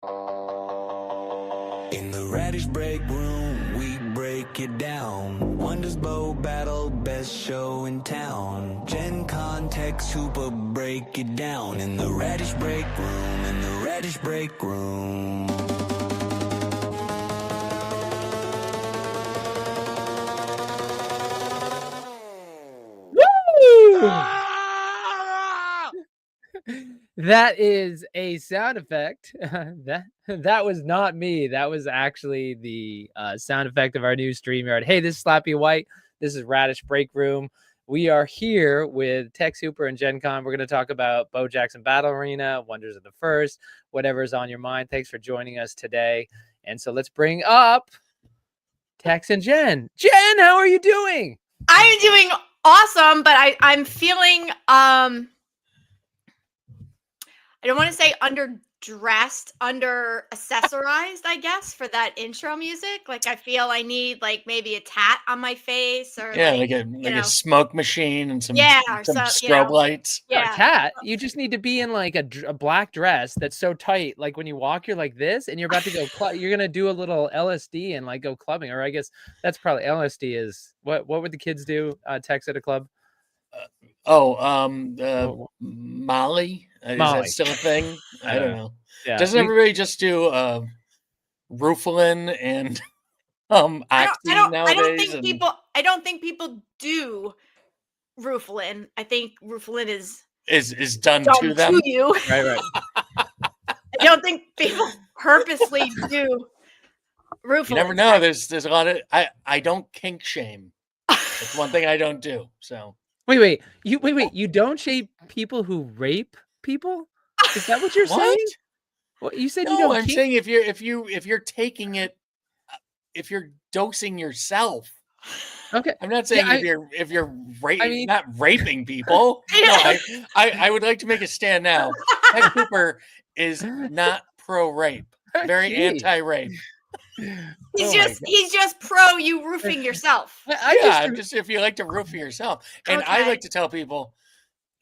In the Radish break room, we break it down. Wonders Bow Battle, best show in town. Gen Con, Tech Super, break it down. In the Radish break room, in the Radish break room. Woo! That is a sound effect. that was not me. That was actually the sound effect of our new StreamYard. Hey, this is Slappy White. This is Radish Break Room. We are here with Tech Super and Gen Con. We're going to talk about Bo Jackson Battle Arena, Wonders of the First, whatever's on your mind. Thanks for joining us today. And so let's bring up Tex and Jen. Jen, how are you doing? I'm doing awesome, but I'm feeling I don't want to say underdressed, under accessorized, I guess, for that intro music. Like I feel I need like maybe a tat on my face, or like a smoke machine and some strobe lights. Yeah, no, tat. You just need to be in like a black dress that's so tight, like when you walk, you're like this, and you're about to go. You're gonna do a little LSD and like go clubbing, or I guess that's probably LSD is what would the kids do? Text at a club. Molly. Is Molly. that still a thing? I don't know. Yeah. Doesn't everybody just do Rooflin and Oxy nowadays? I don't think people do Rooflin. I think Rooflin is done to them. To you. Right. I don't think people purposely do Rooflin. You never know. There's a lot of I don't kink shame. That's one thing I don't do. So wait. You don't shame people who rape people? Is that what you're saying? Well, you said you don't. I'm saying if you're taking it, if you're dosing yourself. Okay. I'm not saying if you're not raping people. No, I would like to make a stand now. Tech Cooper is not pro-rape. Very anti-rape. He's just pro you roofing yourself. Just if you like to roof yourself. And I like to tell people,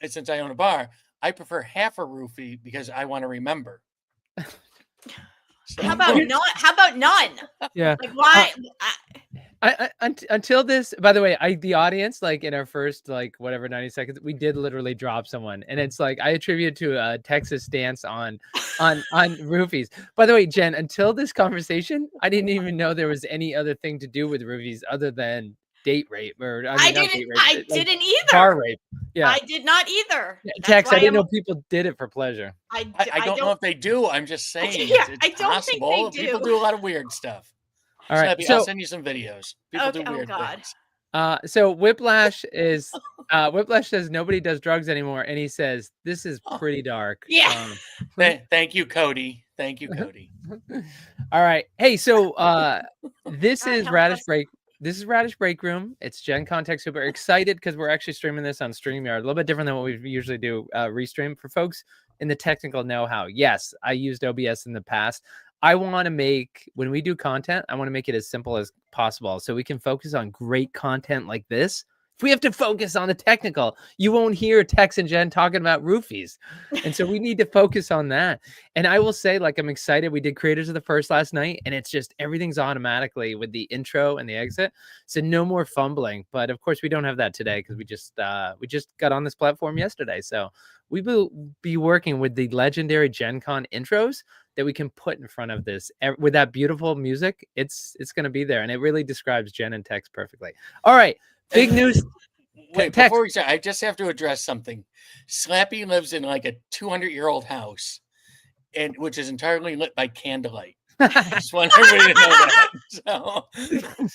since I own a bar, I prefer half a roofie because I want to remember. So. How about none? Yeah. Like why? Until this, by the way, the audience, like in our first 90 seconds, we did literally drop someone, and it's like I attribute to a Texas stance on roofies. By the way, Jen, until this conversation, I didn't even know there was any other thing to do with roofies other than date rape, or I didn't either. Bar rape. Yeah, I did not either. Tex, I didn't know people did it for pleasure. I don't know if they do. I'm just saying. I don't possible. think they do. People do a lot of weird stuff. All right, I'll send you some videos. People do weird things. So Whiplash says nobody does drugs anymore, and he says this is pretty dark. Yeah. Thank you, Cody. Thank you, Cody. All right. Hey, so this is Radish Break. This is Radish Break Room. It's Gen Con Tech Super. Excited because we're actually streaming this on StreamYard. A little bit different than what we usually do, restream for folks in the technical know-how. Yes, I used OBS in the past. I want to make, when we do content, I want to make it as simple as possible so we can focus on great content like this. If we have to focus on the technical, you won't hear Tex and Jen talking about roofies. And so we need to focus on that. And I will say, I'm excited. We did Creators of the First last night, and it's just everything's automatically with the intro and the exit. So no more fumbling. But of course, we don't have that today because we just got on this platform yesterday. So we will be working with the legendary Gen Con intros that we can put in front of this with that beautiful music. It's going to be there. And it really describes Jen and Tex perfectly. All right. Big news. Wait, before we start, I just have to address something. Slappy lives in a 200-year-old house, which is entirely lit by candlelight. I just want everybody to know that. So,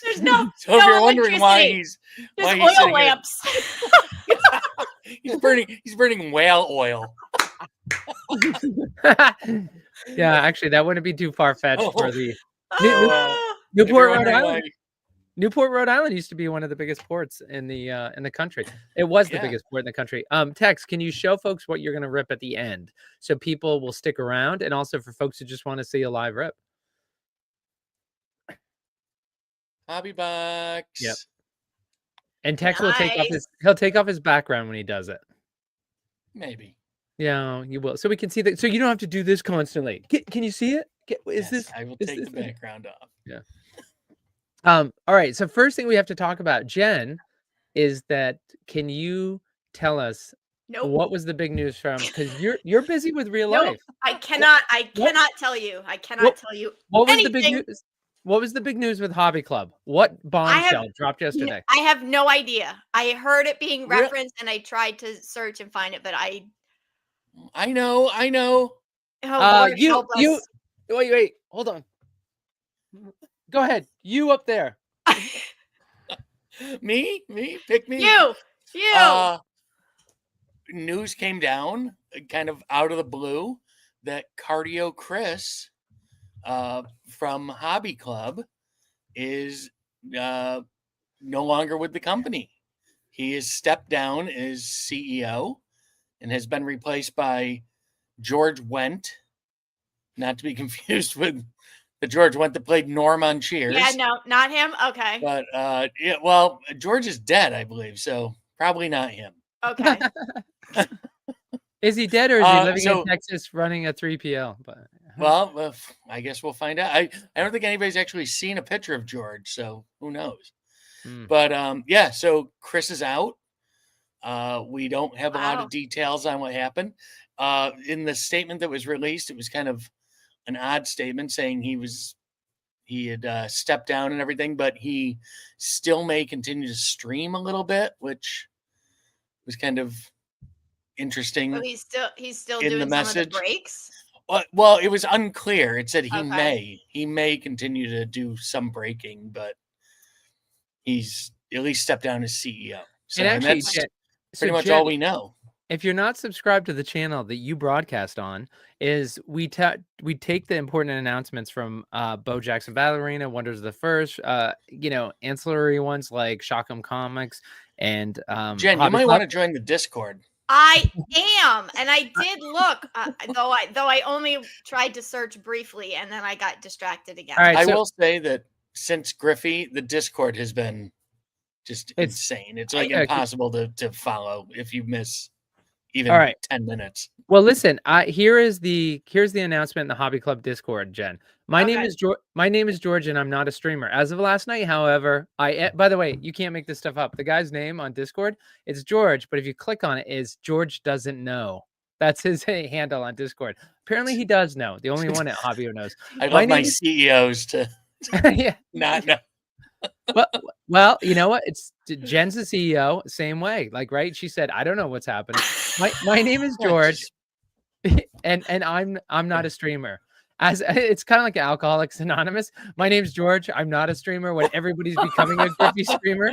there's no. So if you're wondering why he's oil lamps. He's burning whale oil. Yeah, actually, that wouldn't be too far-fetched for the Newport, Rhode Island. Newport, Rhode Island used to be one of the biggest ports in the country. It was the biggest port in the country. Tex, can you show folks what you're going to rip at the end so people will stick around, and also for folks who just want to see a live rip? Hobby box. Yep. And Tex will take off his background when he does it. Maybe. Yeah, you will. So we can see that. So you don't have to do this constantly. Can you see it? Is Yes, I will take the this background off. Yeah. All right. So first thing we have to talk about, Jen, is that can you tell us Nope. what was the big news from? Because you're busy with real Nope. life. I cannot what- tell you. I cannot what- tell you What was anything. the big news? What was the big news with Hobby Club? What bombshell dropped yesterday? I have no idea. I heard it being Re- referenced and I tried to search and find it, but I know. oh Lord, help us. Wait, hold on. Go ahead. You up there. Me, pick me. You. News came down kind of out of the blue that Cardio Chris from Hobby Club is no longer with the company. He has stepped down as CEO and has been replaced by George Wendt, not to be confused with the George Wendt that played Norm on Cheers. Yeah, no, not him. Okay. But yeah, well, George is dead, I believe, so probably not him. Okay. Is he dead or is he living in Texas running a 3PL? But well, I guess we'll find out. I don't think anybody's actually seen a picture of George, so who knows? But yeah, so Chris is out. We don't have a lot of details on what happened. In the statement that was released, it was kind of an odd statement saying he had stepped down and everything, but he still may continue to stream a little bit, which was kind of interesting. So he's still in doing the message. Some of the breaks. Well, it was unclear. It said Okay. he may continue to do some breaking, but he's at least stepped down as CEO. So and actually, that's pretty much all we know. If you're not subscribed to the channel that you broadcast on, is we take the important announcements from Bo Jackson Battle Arena, Wonders of the First, ancillary ones like Shockham Comics and Jen, Hobby you might Club. want to join the Discord. I am, and I did look, though I only tried to search briefly, and then I got distracted again. All right, I will say that since Griffey, the Discord has been just insane. It's like impossible to follow if you miss even 10 minutes. Well, listen, here's the announcement in the Hobby Club Discord, Jen. My name is George, and I'm not a streamer. As of last night, however, by the way, you can't make this stuff up. The guy's name on Discord, it's George, but if you click on it, is George doesn't know. That's his handle on Discord. Apparently, he does know. The only one at Hobby who knows. I love my CEOs to not know. Well, you know what? It's Jen's the CEO, same way. Like, right? She said, "I don't know what's happening." My name is George, and I'm not a streamer. As it's kind of like Alcoholics Anonymous. My name's George. I'm not a streamer. When everybody's becoming a Griffey streamer.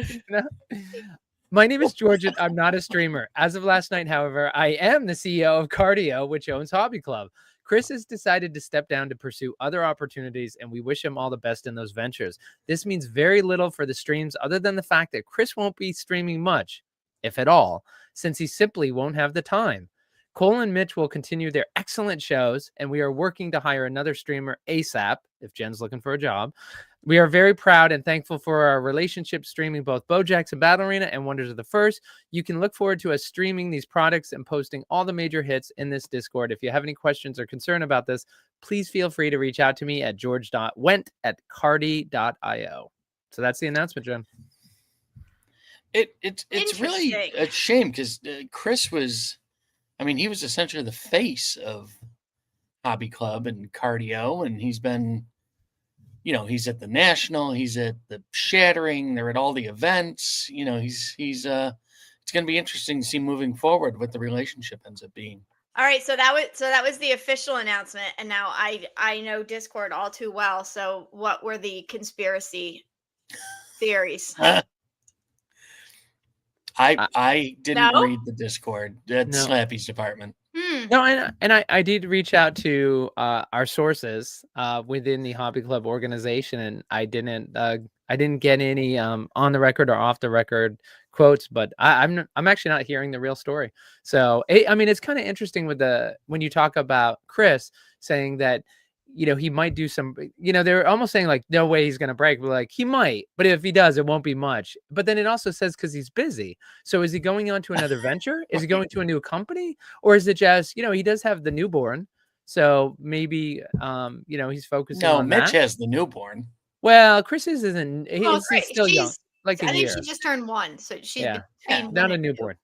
My name is George, and I'm not a streamer. As of last night, however, I am the CEO of Cardio, which owns Hobby Club. Chris has decided to step down to pursue other opportunities, and we wish him all the best in those ventures. This means very little for the streams other than the fact that Chris won't be streaming much, if at all, since he simply won't have the time. Cole and Mitch will continue their excellent shows, and we are working to hire another streamer ASAP, if Jen's looking for a job. We are very proud and thankful for our relationship streaming both Bo Jackson Battle Arena and Wonders of the First. You can look forward to us streaming these products and posting all the major hits in this Discord. If you have any questions or concern about this, please feel free to reach out to me at george.wendt@cardi.io. So that's the announcement, Jen. It's really a shame because Chris was, he was essentially the face of Hobby Club and Cardio, and he's been, he's at the National, he's at the Shattering, they're at all the events, he's it's going to be interesting to see moving forward what the relationship ends up being. All right, so that was the official announcement, and now I know Discord all too well. So what were the conspiracy theories? I didn't read the Discord. That's Slappy's department. No, and I did reach out to our sources within the Hobby Club organization, and I didn't get any on the record or off the record quotes, but I'm actually not hearing the real story. So it's kind of interesting when you talk about Chris saying that he might do some, they're almost saying like, no way he's going to break, but like he might, but if he does, it won't be much. But then it also says, cause he's busy. So is he going on to another venture? Is he going to a new company, or is it just, he does have the newborn. So maybe he's focusing No, on Mitch that. has the newborn. Well, Chris's isn't. Oh, He's great. still young, like a I think year. she just turned 1, so she's Yeah, between not 1 a and 2. newborn.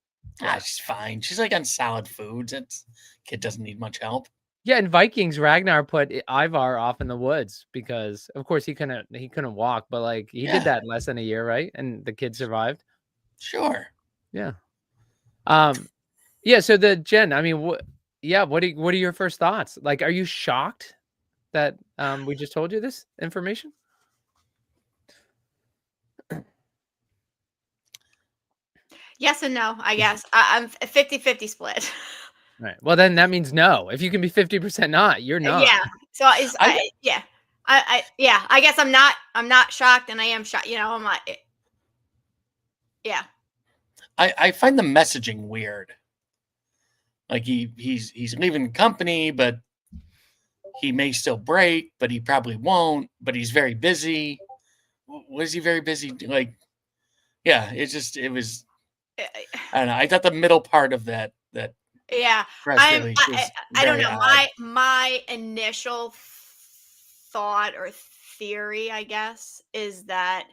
Ah, she's fine. She's like on solid foods. Kid doesn't need much help. Yeah, in Vikings, Ragnar put Ivar off in the woods because, of course, he couldn't walk, but like he did that in less than a year, right? And the kid survived. Sure. Yeah. Yeah. So Jen, I mean, what are your first thoughts? Like, are you shocked that we just told you this information? Yes and no, I guess. I'm 50-50 split. Right. Well, then that means no. If you can be 50% not, you're not. Yeah. So I guess I'm not shocked, and I am shocked. I'm like, yeah. I find the messaging weird. Like he's leaving the company, but he may still break, but he probably won't. But he's very busy. Was he very busy? Like, yeah. It was. I don't know. I thought the middle part of that. Yeah, I don't know. My initial thought or theory, I guess, is that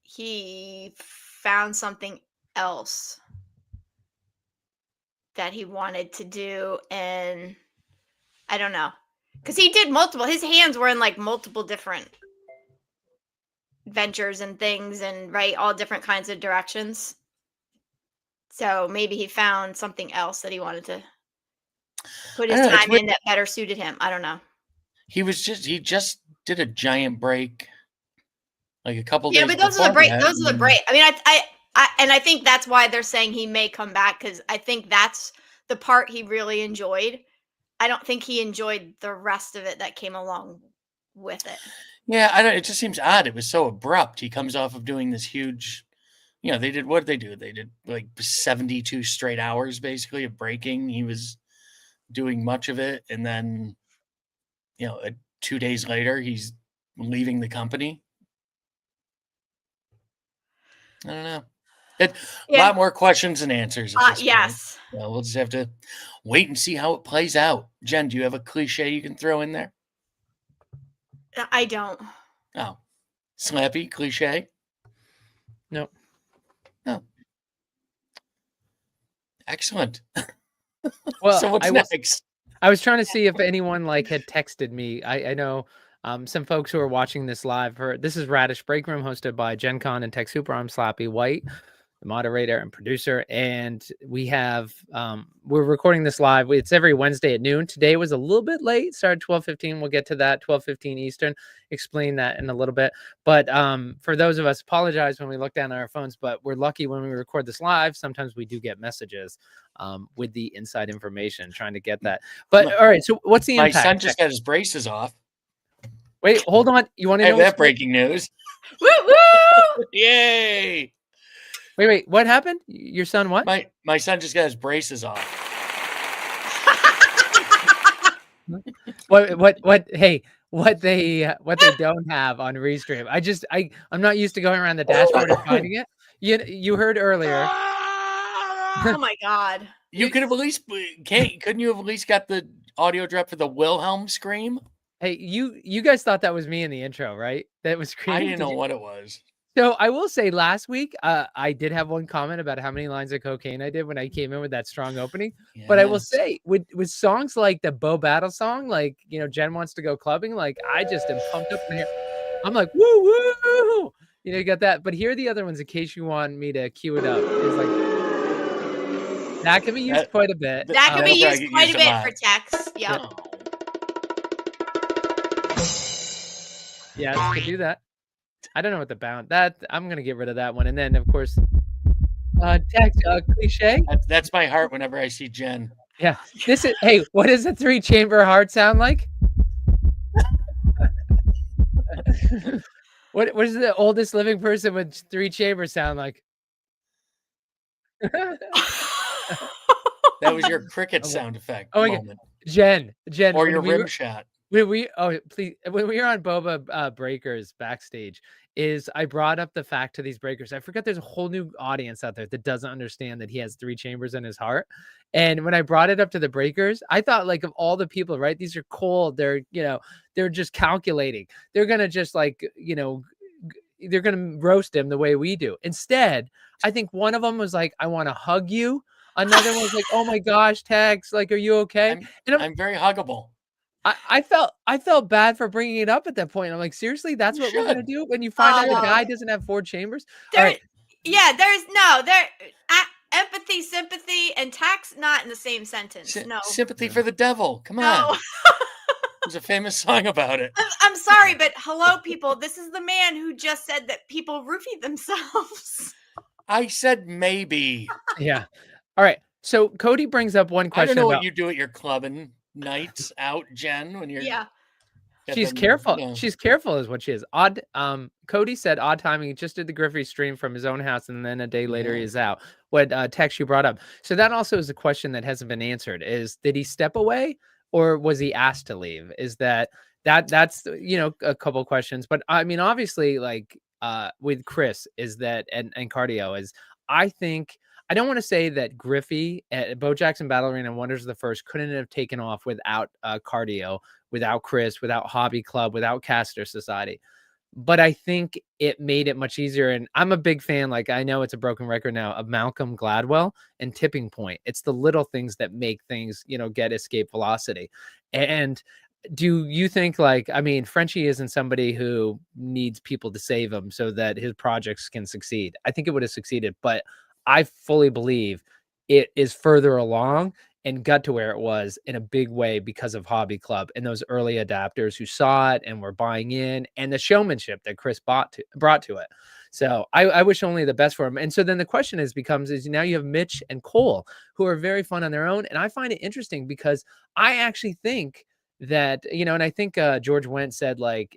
he found something else that he wanted to do, and I don't know, because he did multiple. His hands were in like multiple different ventures and things, and all different kinds of directions. So maybe he found something else that he wanted to put his time in that better suited him. I don't know. He just did a giant break, like a couple days. Yeah, but those are the break. Those are the break. I mean, I think that's why they're saying he may come back, because I think that's the part he really enjoyed. I don't think he enjoyed the rest of it that came along with it. Yeah, it just seems odd. It was so abrupt. He comes off of doing this huge. They did, what did they do? They did like 72 straight hours, basically, of breaking. He was doing much of it. And then, 2 days later, he's leaving the company. I don't know. A lot more questions than answers at this yes. point. We'll just have to wait and see how it plays out. Jen, do you have a cliche you can throw in there? I don't. Oh. Slappy, cliche? No. No. Excellent. Well, so what's next? I was trying to see if anyone had texted me. I know some folks who are watching this live. This is Radish Break Room, hosted by Gen Con and Tech Super. I'm Slappy White, the moderator and producer, and we have we're recording this live. It's every Wednesday at noon. Today was a little bit late, started 12:15. We'll get to that, 12:15 Eastern. Explain that in a little bit. But for those of us, apologize when we look down at our phones, but we're lucky when we record this live. Sometimes we do get messages with the inside information, trying to get that. But all right, so what's the impact? My son just got his braces off. Wait, hold on. You want to know that breaking news? Woo woo! Yay! Wait, what happened? Your son what? My son just got his braces off. What hey, what they don't have on Restream. I'm not used to going around the dashboard and finding it. You heard earlier. Oh my god. You could have at least couldn't you have at least got the audio drop for the Wilhelm scream? Hey, you guys thought that was me in the intro, right? That was screaming. I didn't know what it was. So I will say last week, I did have one comment about how many lines of cocaine I did when I came in with that strong opening. Yes. But I will say with songs like the Bo Battle song, like, Jen wants to go clubbing. Like, I just am pumped up in here. I'm like, woo, woo. You got that. But here are the other ones in case you want me to cue it up. It's like, that can be used quite a bit. That can be used quite a bit for text. Yep. Yeah, I can do that. I don't know what the bound that I'm gonna get rid of that one, and then of course, text cliche. That's my heart whenever I see Jen. Yeah, this is. Hey, what does a 3-chamber heart sound like? What does the oldest living person with 3 chambers sound like? That was your cricket sound effect. Oh my God. Jen, or your rim shot. Please, when we were on BoBA Breakers backstage, is I brought up the fact to these breakers. I forget there's a whole new audience out there that doesn't understand that he has 3 chambers in his heart. And when I brought it up to the breakers, I thought like of all the people, right? These are cold. They're, they're just calculating. They're going to just like, they're going to roast him the way we do. Instead, I think one of them was like, I want to hug you. Another one was like, oh my gosh, Tex, like, are you okay? I'm very huggable. I felt bad for bringing it up at that point. I'm like, seriously, that's what we're gonna do when you find out a guy doesn't have 4 chambers. All right. Yeah, there's empathy, sympathy, and tax not in the same sentence. No sympathy for the devil. Come on. There's a famous song about it. I'm sorry, but hello, people. This is the man who just said that people roofie themselves. I said maybe. Yeah. All right. So Cody brings up one question. I don't know what you do at your clubbing nights out, Jen, when you're she's careful. She's careful is what she is. Odd Cody said odd timing. He just did the Griffey stream from his own house, and then a day later he's out. What text you brought up. So that also is a question that hasn't been answered. Is did he step away or was he asked to leave? Is that's a couple questions. But I mean, obviously, like with Chris is that and cardio is I think I don't want to say that Griffey at Bo Jackson Battle Arena and Wonders of the First couldn't have taken off without cardio, without Chris, without Hobby Club, without Caster Society. But I think it made it much easier. And I'm a big fan, like I know it's a broken record now, of Malcolm Gladwell and Tipping Point. It's the little things that make things, get escape velocity. And do you think Frenchie isn't somebody who needs people to save him so that his projects can succeed? I think it would have succeeded, but I fully believe it is further along and got to where it was in a big way because of Hobby Club and those early adapters who saw it and were buying in and the showmanship that Chris brought to it. So I wish only the best for him. And so then the question is now you have Mitch and Cole who are very fun on their own. And I find it interesting because I actually think that, and I think George Wendt said like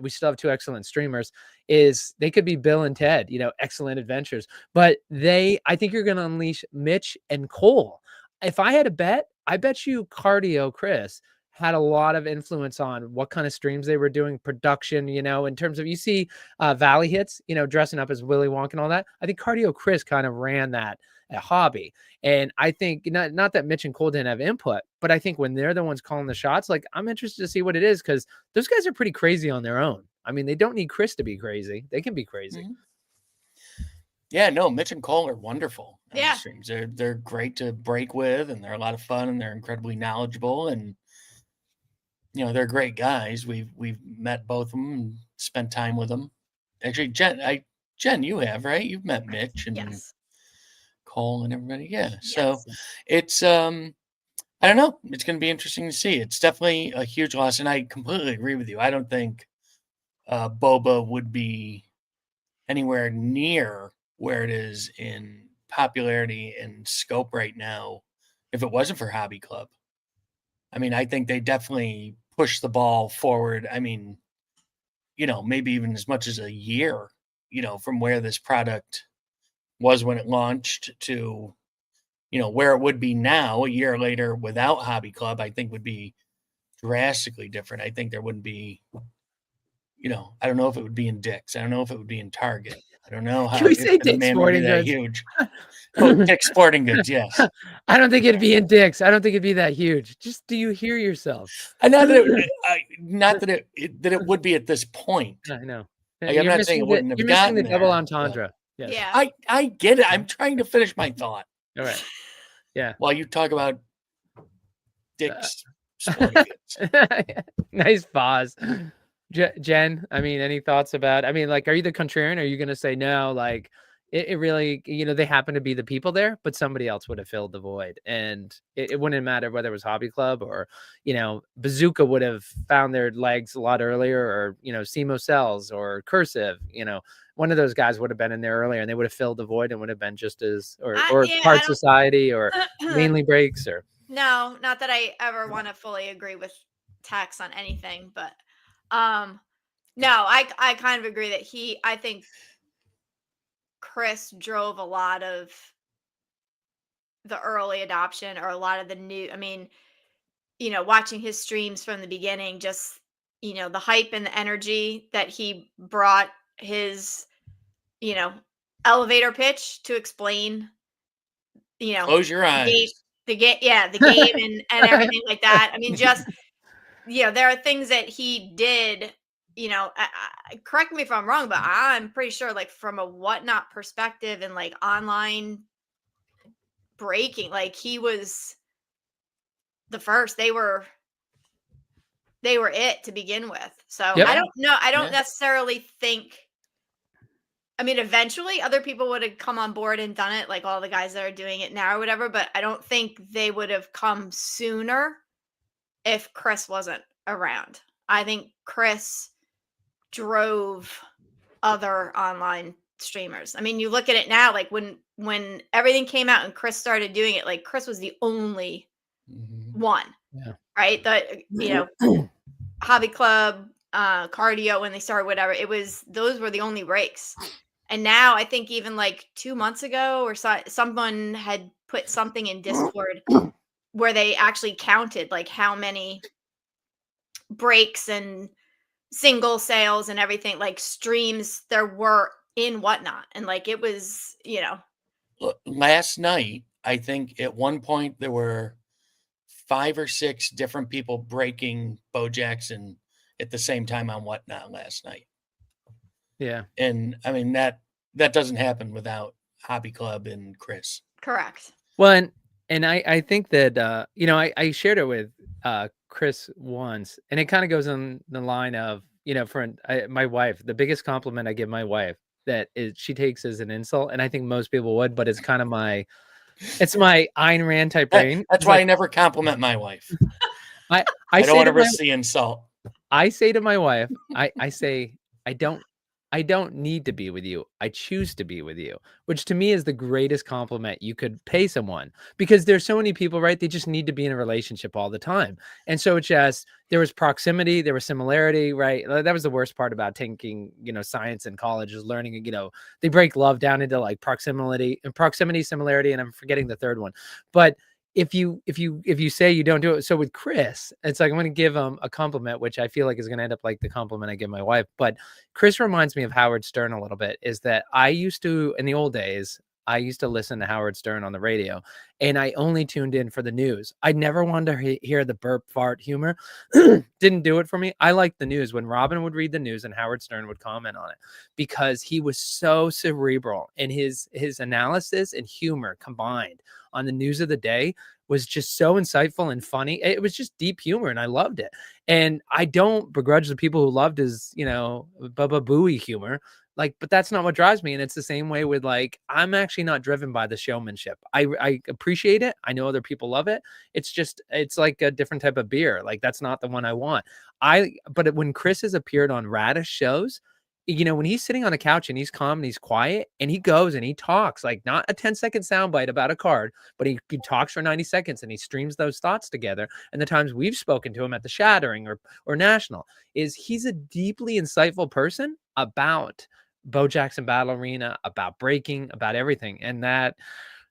we still have 2 excellent streamers is they could be Bill and Ted, excellent adventures, but I think you're going to unleash Mitch and Cole. If I had a bet, I bet you Cardio Chris had a lot of influence on what kind of streams they were doing, production, in terms of, you see Valley Hits, dressing up as Willy Wonka and all that. I think Cardio Chris kind of ran that at Hobby. And I think not that Mitch and Cole didn't have input, but I think when they're the ones calling the shots, like I'm interested to see what it is because those guys are pretty crazy on their own. I mean, they don't need Chris to be crazy. They can be crazy. Mm-hmm. Yeah, no, Mitch and Cole are wonderful. Yeah. Streams. They're great to break with, and they're a lot of fun, and they're incredibly knowledgeable, and they're great guys. We've met both of them and spent time with them. Actually, Jen, you have, right? You've met Mitch and Cole and everybody. Yeah. Yes. So it's I don't know. It's going to be interesting to see. It's definitely a huge loss, and I completely agree with you. I don't think BoBA would be anywhere near where it is in popularity and scope right now if it wasn't for Hobby Club. I mean, I think they definitely push the ball forward. I mean, maybe even as much as a year, from where this product was when it launched to, where it would be now a year later without Hobby Club, I think would be drastically different. I think there wouldn't be, I don't know if it would be in Dick's. I don't know if it would be in Target. I don't know how. Can we say Dick's Sporting Goods? Huge. Oh, Dick's Sporting Goods, yes. I don't think it'd be in Dick's. I don't think it'd be that huge. Just do you hear yourself? Not that it would be at this point. I know. Like, I'm not saying it wouldn't have you're gotten missing the there, double entendre. Yes. Yeah. I get it. I'm trying to finish my thought. All right. Yeah. While you talk about Dick's Sporting Goods. Nice pause. Jen, I mean, any thoughts about, are you the contrarian? Are you going to say no? Like it really, they happen to be the people there, but somebody else would have filled the void. And it wouldn't matter whether it was Hobby Club or, Bazooka would have found their legs a lot earlier or, Simo Cells or Cursive, one of those guys would have been in there earlier and they would have filled the void and would have been just as, or Part Society or Mainly Breaks or. No, not that I ever want to fully agree with Tax on anything, but no, I kind of agree that I think Chris drove a lot of the early adoption or a lot of the new, watching his streams from the beginning, just, the hype and the energy that he brought his, elevator pitch to explain, Close your game, eyes. the game, the game and everything like that. I mean, just, there are things that he did, correct me if I'm wrong, but I'm pretty sure, like, from a Whatnot perspective and like online breaking, like, he was the first. They were it to begin with. So Yep. I don't know. I don't Yeah. necessarily think. I mean, eventually other people would have come on board and done it, like all the guys that are doing it now or whatever, but I don't think they would have come sooner if Chris wasn't around. I think Chris drove other online streamers. I mean, you look at it now, like when everything came out and Chris started doing it, like Chris was the only one. Yeah. Right? The Hobby Club, cardio, when they started, whatever, those were the only breaks. And now I think even like 2 months ago or someone had put something in Discord where they actually counted like how many breaks and single sales and everything, like streams there were in Whatnot. And like it was, Last night, I think at one point there were 5 or 6 different people breaking Bo Jackson at the same time on Whatnot last night. Yeah. And I mean, that doesn't happen without Hobby Club and Chris. Correct. Well, and I think that, I shared it with Chris once, and it kind of goes on the line of, my wife, the biggest compliment I give my wife that is she takes as an insult. And I think most people would, but it's kind of it's my Ayn Rand type brain. That's why I never compliment my wife. I don't want to risk the insult. I say to my wife, I say, I don't need to be with you. I choose to be with you, which to me is the greatest compliment you could pay someone, because there's so many people, right? They just need to be in a relationship all the time. And so it's just, there was proximity, there was similarity, right? That was the worst part about taking, science in college, is learning, they break love down into like proximity, similarity, and I'm forgetting the third one. But if you say you don't do it, so with Chris, it's like I'm going to give him a compliment, which I feel like is going to end up like the compliment I give my wife. But Chris reminds me of Howard Stern a little bit. Is that I used to, in the old days, I used to listen to Howard Stern on the radio, and I only tuned in for the news. I never wanted to hear the burp fart humor. Didn't do it for me. I liked the news when Robin would read the news and Howard Stern would comment on it, because he was so cerebral, and his analysis and humor combined on the news of the day was just so insightful and funny. It was just deep humor, and I loved it. And I don't begrudge the people who loved his, Bubba Booey humor. Like, but that's not what drives me. And it's the same way with, like, I'm actually not driven by the showmanship. I appreciate it. I know other people love it. It's just, it's like a different type of beer. Like, that's not the one I want. But when Chris has appeared on Radish shows, when he's sitting on a couch and he's calm and he's quiet and he goes and he talks, like, not a 10-second soundbite about a card, but he talks for 90 seconds and he streams those thoughts together. And the times we've spoken to him at the Shattering or National, he's a deeply insightful person about Bo Jackson Battle Arena, about breaking, about everything. And that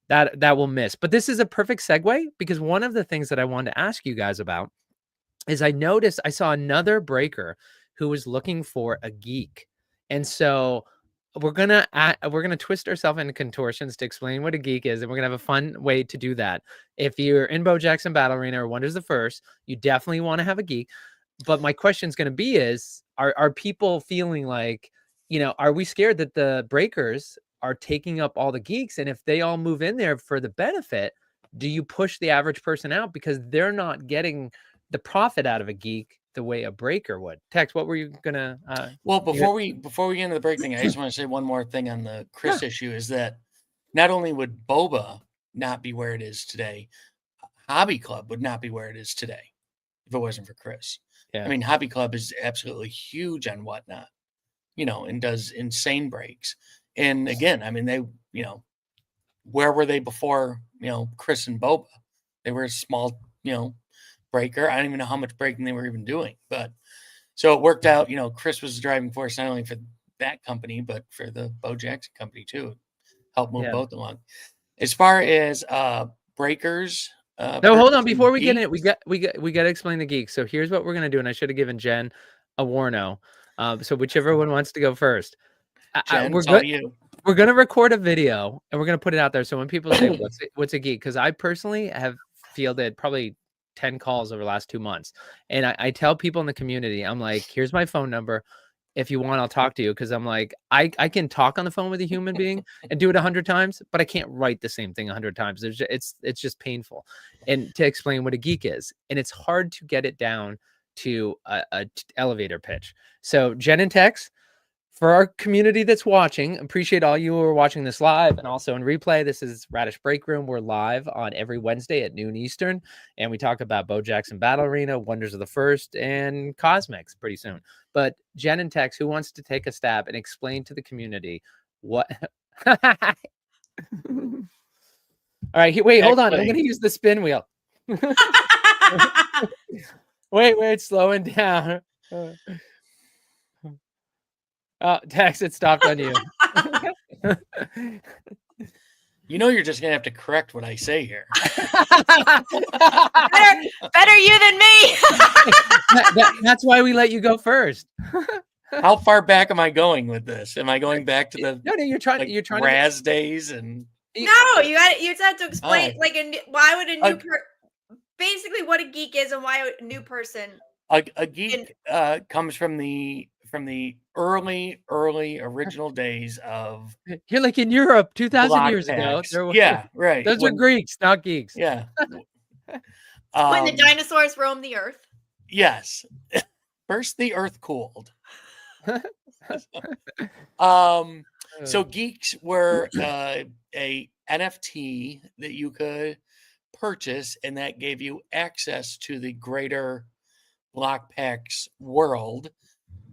will miss. But this is a perfect segue, because one of the things that I wanted to ask you guys about is I saw another breaker who was looking for a geek. And so we're gonna twist ourselves into contortions to explain what a geek is, and we're gonna have a fun way to do that. If you're in Bo Jackson Battle Arena or Wonders the First, you definitely want to have a geek. But my question is going to be: are people feeling like, are we scared that the breakers are taking up all the geeks, and if they all move in there for the benefit, do you push the average person out because they're not getting the profit out of a geek the way a breaker would? Tex, what were you gonna well, before we get into the break thing, I just want to say one more thing on the Chris issue, is that not only would BoBA not be where it is today, Hobby Club would not be where it is today if it wasn't for Chris. I mean, Hobby Club is absolutely huge on Whatnot, and does insane breaks. And again, I mean, they, where were they before, Chris and BoBA? They were a small, breaker. I don't even know how much breaking they were even doing, but so it worked out. Chris was the driving force not only for that company but for the Bo Jackson company too. Help move both along. As far as breakers, no, hold on. Before we get in it, we got to explain the geeks. So here's what we're gonna do, and I should have given Jen a warno. So whichever one wants to go first. Jen, We're it's all good. you. We're gonna record a video and we're gonna put it out there. So when people say what's a geek, because I personally have fielded probably 10 calls over the last 2 months, and I tell people in the community, I'm like, here's my phone number. If you want, I'll talk to you, because I'm like, I can talk on the phone with a human being and do it 100 times, but I can't write the same thing 100 times. It's just painful, and to explain what a geek is, and it's hard to get it down to a elevator pitch. So Jen and Tex, for our community that's watching, appreciate all you who are watching this live and also in replay. This is Radish Break Room. We're live on every Wednesday at noon Eastern, and we talk about Bo Jackson Battle Arena, Wonders of the First, and Cosmics pretty soon. But Jen and Tex, who wants to take a stab and explain to the community what? All right, wait, hold on. I'm going to use the spin wheel. Wait, slowing down. Oh, Tex, it stopped on you. You know, you're just gonna have to correct what I say here. better you than me. That's why we let you go first. How far back am I going with this? Am I going back to the no? You're trying Raz days and no? You had to explain why would a new basically what a geek is and why a new person. A geek comes from the early original days of. You're like in Europe 2,000 years ago. Yeah, right. Those are Greeks, not geeks. Yeah. When the dinosaurs roamed the earth. Yes. First, the earth cooled. So geeks were a NFT that you could purchase, and that gave you access to the greater Blockpacks world,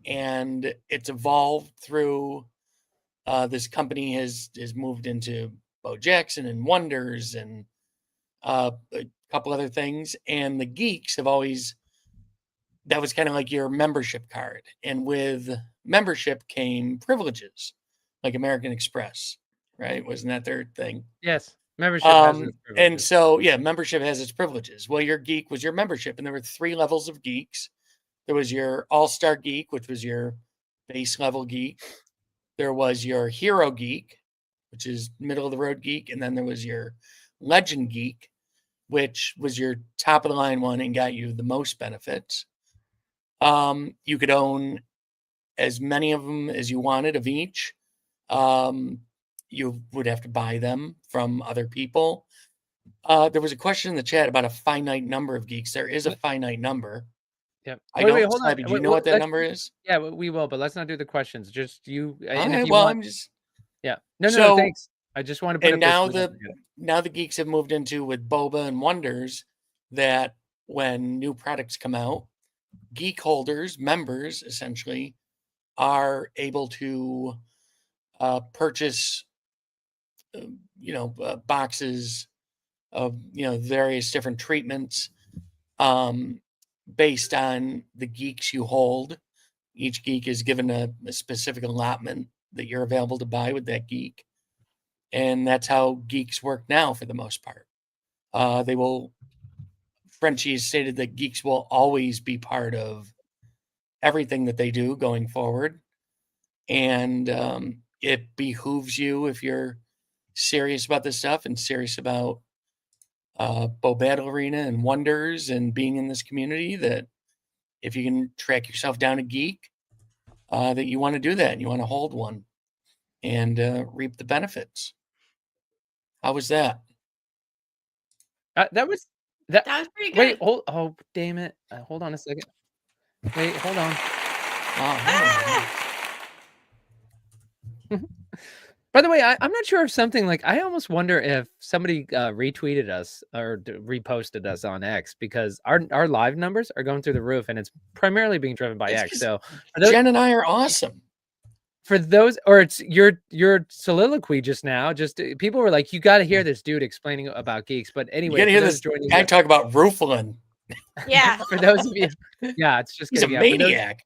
and it's evolved through this company has moved into Bo Jackson and Wonders and a couple other things, and the geeks have always, that was kind of like your membership card, and with membership came privileges like American Express, right? Wasn't that their thing? Yes. Membership has its privileges. And so membership has its privileges. Well, your geek was your membership, and there were 3 levels of geeks. There was your all-star geek, which was your base level geek. There was your hero geek, which is middle of the road geek, and then there was your legend geek, which was your top of the line one and got you the most benefits. You could own as many of them as you wanted of each. You would have to buy them from other people. There was a question in the chat about a finite number of geeks. There is a finite number. Yep. Wait, hold on. Do you know what that number is? Yeah, we will, but let's not do the questions. Just you. I'm just. Yeah. No, thanks. I just want to put. And now the geeks have moved into with BoBA and Wonders that when new products come out, geek holders, members, essentially, are able to purchase, boxes of various different treatments. Based on the geeks you hold. Each geek is given a specific allotment that you're available to buy with that geek. And that's how geeks work now for the most part. Frenchie has stated that geeks will always be part of everything that they do going forward. And it behooves you, if you're serious about this stuff and serious about Bo Battle Arena and Wonders and being in this community, that if you can track yourself down a geek, that you want to do that and you want to hold one and reap the benefits. How was that? That was pretty good. Wait, oh damn it! Hold on a second. Wait, hold on. By the way, I'm not sure if something like, I almost wonder if somebody retweeted us or reposted us on X, because our live numbers are going through the roof, and it's primarily being driven by X. So Jen and I are awesome. For those, or it's your soliloquy just now. Just people were like, "You got to hear this dude explaining about geeks." But anyway, you got to hear this guy talk about Rooflin. Yeah. For those of you, yeah, it's just he's a maniac.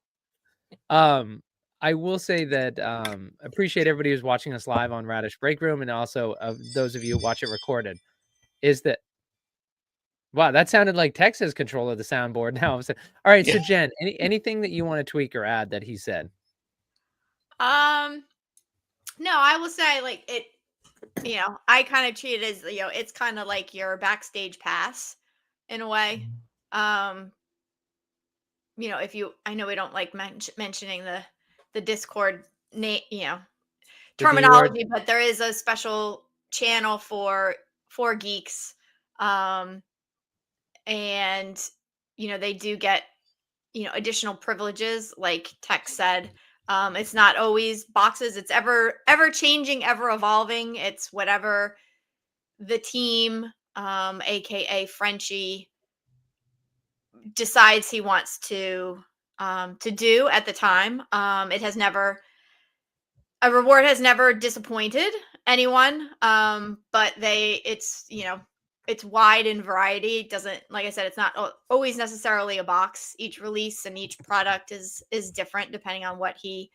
I will say that appreciate everybody who's watching us live on Radish Break Room, and also those of you who watch it recorded. Is that Wow, that sounded like Texas control of the soundboard. Now, all right. So, Yeah. Jen, anything that you want to tweak or add that he said? No, I will say like it. I kind of treat it as it's kind of like your backstage pass in a way. Um, if I know we don't like mentioning the Discord name, The D word? terminology, but there is a special channel for geeks, and they do get additional privileges, like Tex said. It's not always boxes; it's ever changing, ever evolving. It's whatever the team, aka Frenchie, decides he wants to do at the time. It has never A reward has never disappointed anyone. But it's wide in variety. It doesn't, like I said, it's not always necessarily a box. Each release and each product is different depending on what he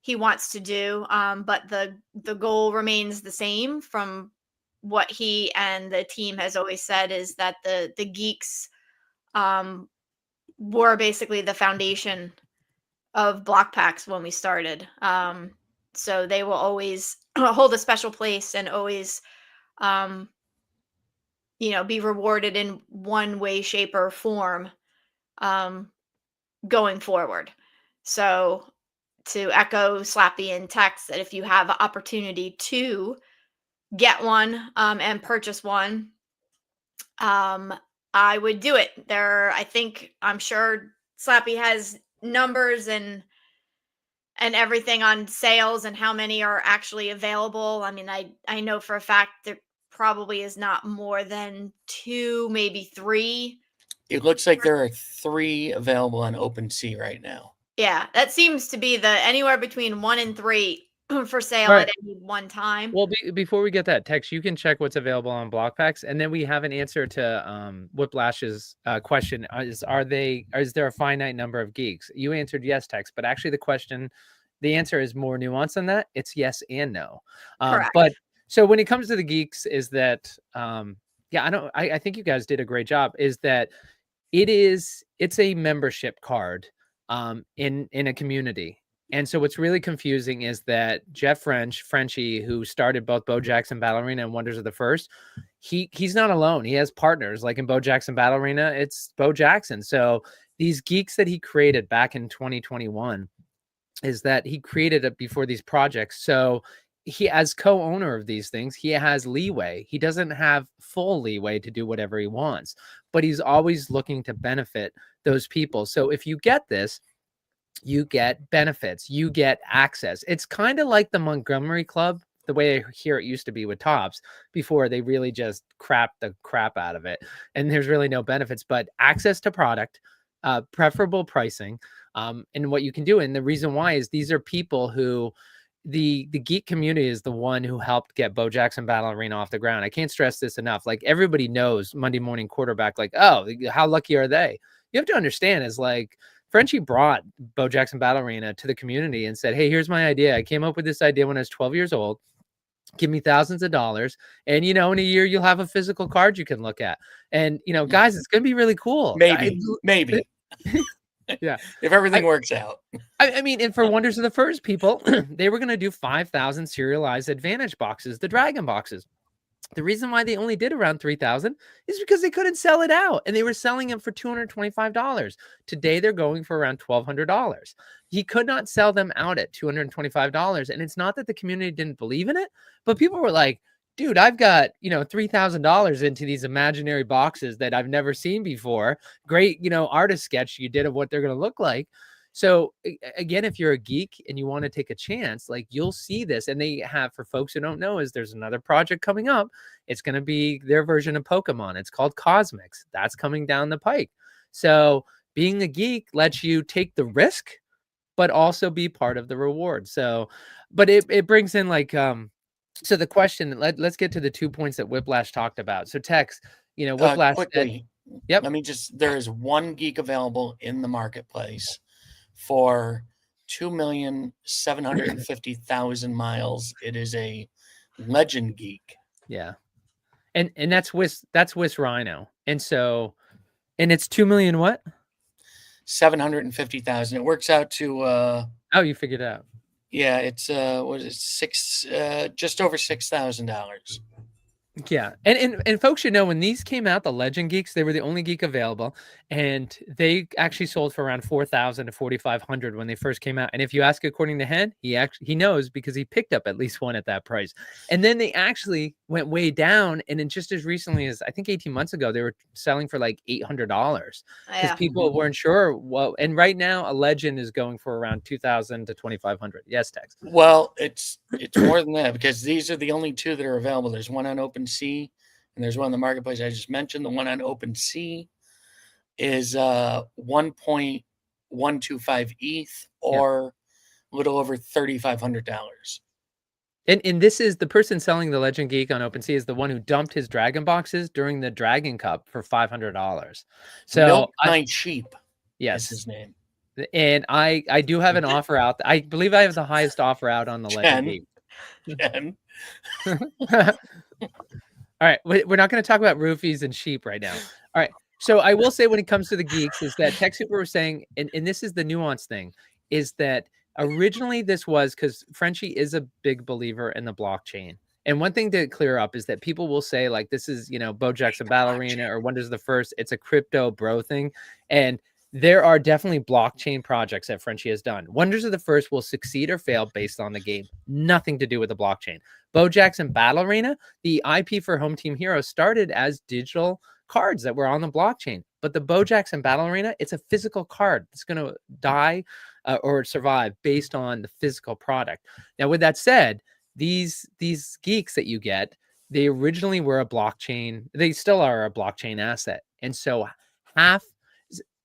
wants to do. But the goal remains the same from what he and the team has always said, is that the geeks were basically the foundation of block packs when we started. So they will always hold a special place and always, be rewarded in one way, shape, or form going forward. So to echo Slappy and Tex, that if you have an opportunity to get one and purchase one, I would do it. I'm sure Slappy has numbers and everything on sales and how many are actually available. I mean, I know for a fact there probably is not more than 2, maybe 3. It looks like there are 3 available on OpenSea right now. Yeah, that seems to be anywhere between 1 and 3 for sale Right. at any one time. Well, before we get that text, you can check what's available on block packs, and then we have an answer to Whiplash's question: is there a finite number of geeks? You answered yes, Tex, but actually the answer is more nuanced than that. It's yes and no. Correct. But so when it comes to the geeks, is that I think you guys did a great job. Is that it's a membership card in a community. And so what's really confusing is that Jeff Frenchie, who started both Bo Jackson Battle Arena and Wonders of the First, he's not alone. He has partners. Like in Bo Jackson Battle Arena, it's Bo Jackson. So these geeks that he created back in 2021 is that he created it before these projects. So he, as co-owner of these things, he has leeway. He doesn't have full leeway to do whatever he wants, but he's always looking to benefit those people. So if you get this, you get benefits, you get access. It's kind of like the Montgomery Club, the way I hear it used to be with Topps before they really just crap the crap out of it. And there's really no benefits, but access to product, preferable pricing, and what you can do. And the reason why is these are people who the geek community is the one who helped get Bo Jackson Battle Arena off the ground. I can't stress this enough. Like everybody knows Monday Morning Quarterback, like, oh, how lucky are they? You have to understand is like, Frenchie brought Bo Jackson Battle Arena to the community and said, hey, here's my idea. I came up with this idea when I was 12 years old. Give me thousands of dollars. And, in a year, you'll have a physical card you can look at. And, guys, it's going to be really cool. Maybe. Yeah. If everything works out. I mean, and for Wonders of the First people, they were going to do 5,000 serialized Advantage boxes, the Dragon boxes. The reason why they only did around 3,000 is because they couldn't sell it out, and they were selling them for $225. Today, they're going for around $1,200. He could not sell them out at $225, and it's not that the community didn't believe in it, but people were like, dude, I've got, $3,000 into these imaginary boxes that I've never seen before. Great, artist sketch you did of what they're going to look like. So again, if you're a geek and you want to take a chance, like you'll see this. And they have, for folks who don't know, is there's another project coming up. It's going to be their version of Pokemon. It's called Cosmics. That's coming down the pike. So being a geek lets you take the risk, but also be part of the reward. So, but it brings in like, so the question, let's get to the 2 points that Whiplash talked about. So Tex, Whiplash. Quickly. Yep. There is one geek available in the marketplace for 2,750,000 miles. It is a legend geek. Yeah. And that's Swiss Rhino. And so, and it's 2 million what? 750,000. It works out to oh, you figured it out. Yeah, it's what is it, just over $6,000. Yeah, and folks should know when these came out, the Legend Geeks, they were the only geek available, and they actually sold for around 4,000 to 4,500 when they first came out. And if you ask, according to Hen, he knows because he picked up at least one at that price. And then they actually went way down, and in just as recently as I think 18 months ago, they were selling for like $800 because people weren't sure. Well, and right now a Legend is going for around 2,000 to 2,500. Yes, Tex. Well, it's more than that because these are the only two that are available. There's one on OpenSea, and there's one in the marketplace I just mentioned. The one on OpenSea is 1.125 ETH, or a little over $3,500. And this is the person selling the Legend Geek on OpenSea is the one who dumped his Dragon boxes during the Dragon Cup for $500. So Milk My Sheep. Yes, is his name. And I do have an offer out. I believe I have the highest offer out on the Legend Geek. Jen. All right, we're not going to talk about roofies and sheep right now. All right, so I will say when it comes to the geeks is that Tech Super was saying, and this is the nuance thing, is that originally this was because Frenchie is a big believer in the blockchain. And one thing to clear up is that people will say like this is, BoJack's Ballerina or Wonders of the First. It's a crypto bro thing. And there are definitely blockchain projects that Frenchie has done. Wonders of the First will succeed or fail based on the game. Nothing to do with the blockchain. BoJack's Ballerina, the IP for Home Team Hero started as digital cards that were on the blockchain. But the BoJack's Ballerina, it's a physical card. It's going to die or survive based on the physical product. Now, with that said, these geeks that you get, they originally were a blockchain. They still are a blockchain asset. And so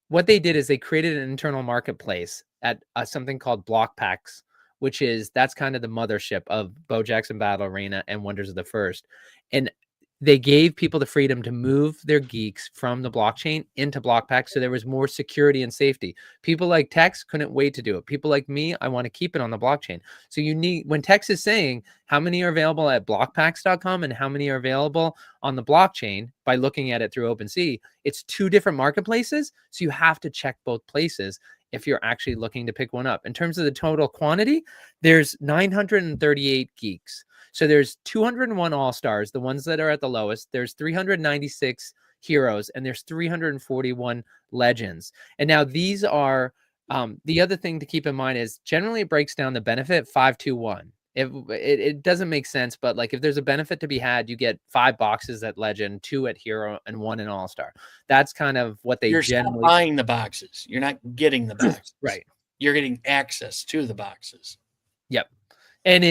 what they did is they created an internal marketplace at something called BlockPacks, which that's kind of the mothership of BoJack's Ballerina and Wonders of the First. And they gave people the freedom to move their geeks from the blockchain into BlockPacks, so there was more security and safety. People like Tex couldn't wait to do it. People like me, I want to keep it on the blockchain. So when Tex is saying how many are available at blockpacks.com and how many are available on the blockchain by looking at it through OpenSea, it's two different marketplaces. So you have to check both places if you're actually looking to pick one up. In terms of the total quantity, there's 938 geeks. So there's 201 all-stars, the ones that are at the lowest. There's 396 heroes, and there's 341 legends. And now these are, the other thing to keep in mind is generally it breaks down the benefit 5-2-1. It doesn't make sense, but like if there's a benefit to be had, you get 5 boxes at legend, 2 at hero, and 1 in all-star. That's kind of what they generally... You're buying the boxes. You're not getting the boxes. Right. You're getting access to the boxes. Yep. And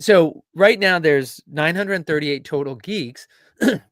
so right now there's 938 total geeks,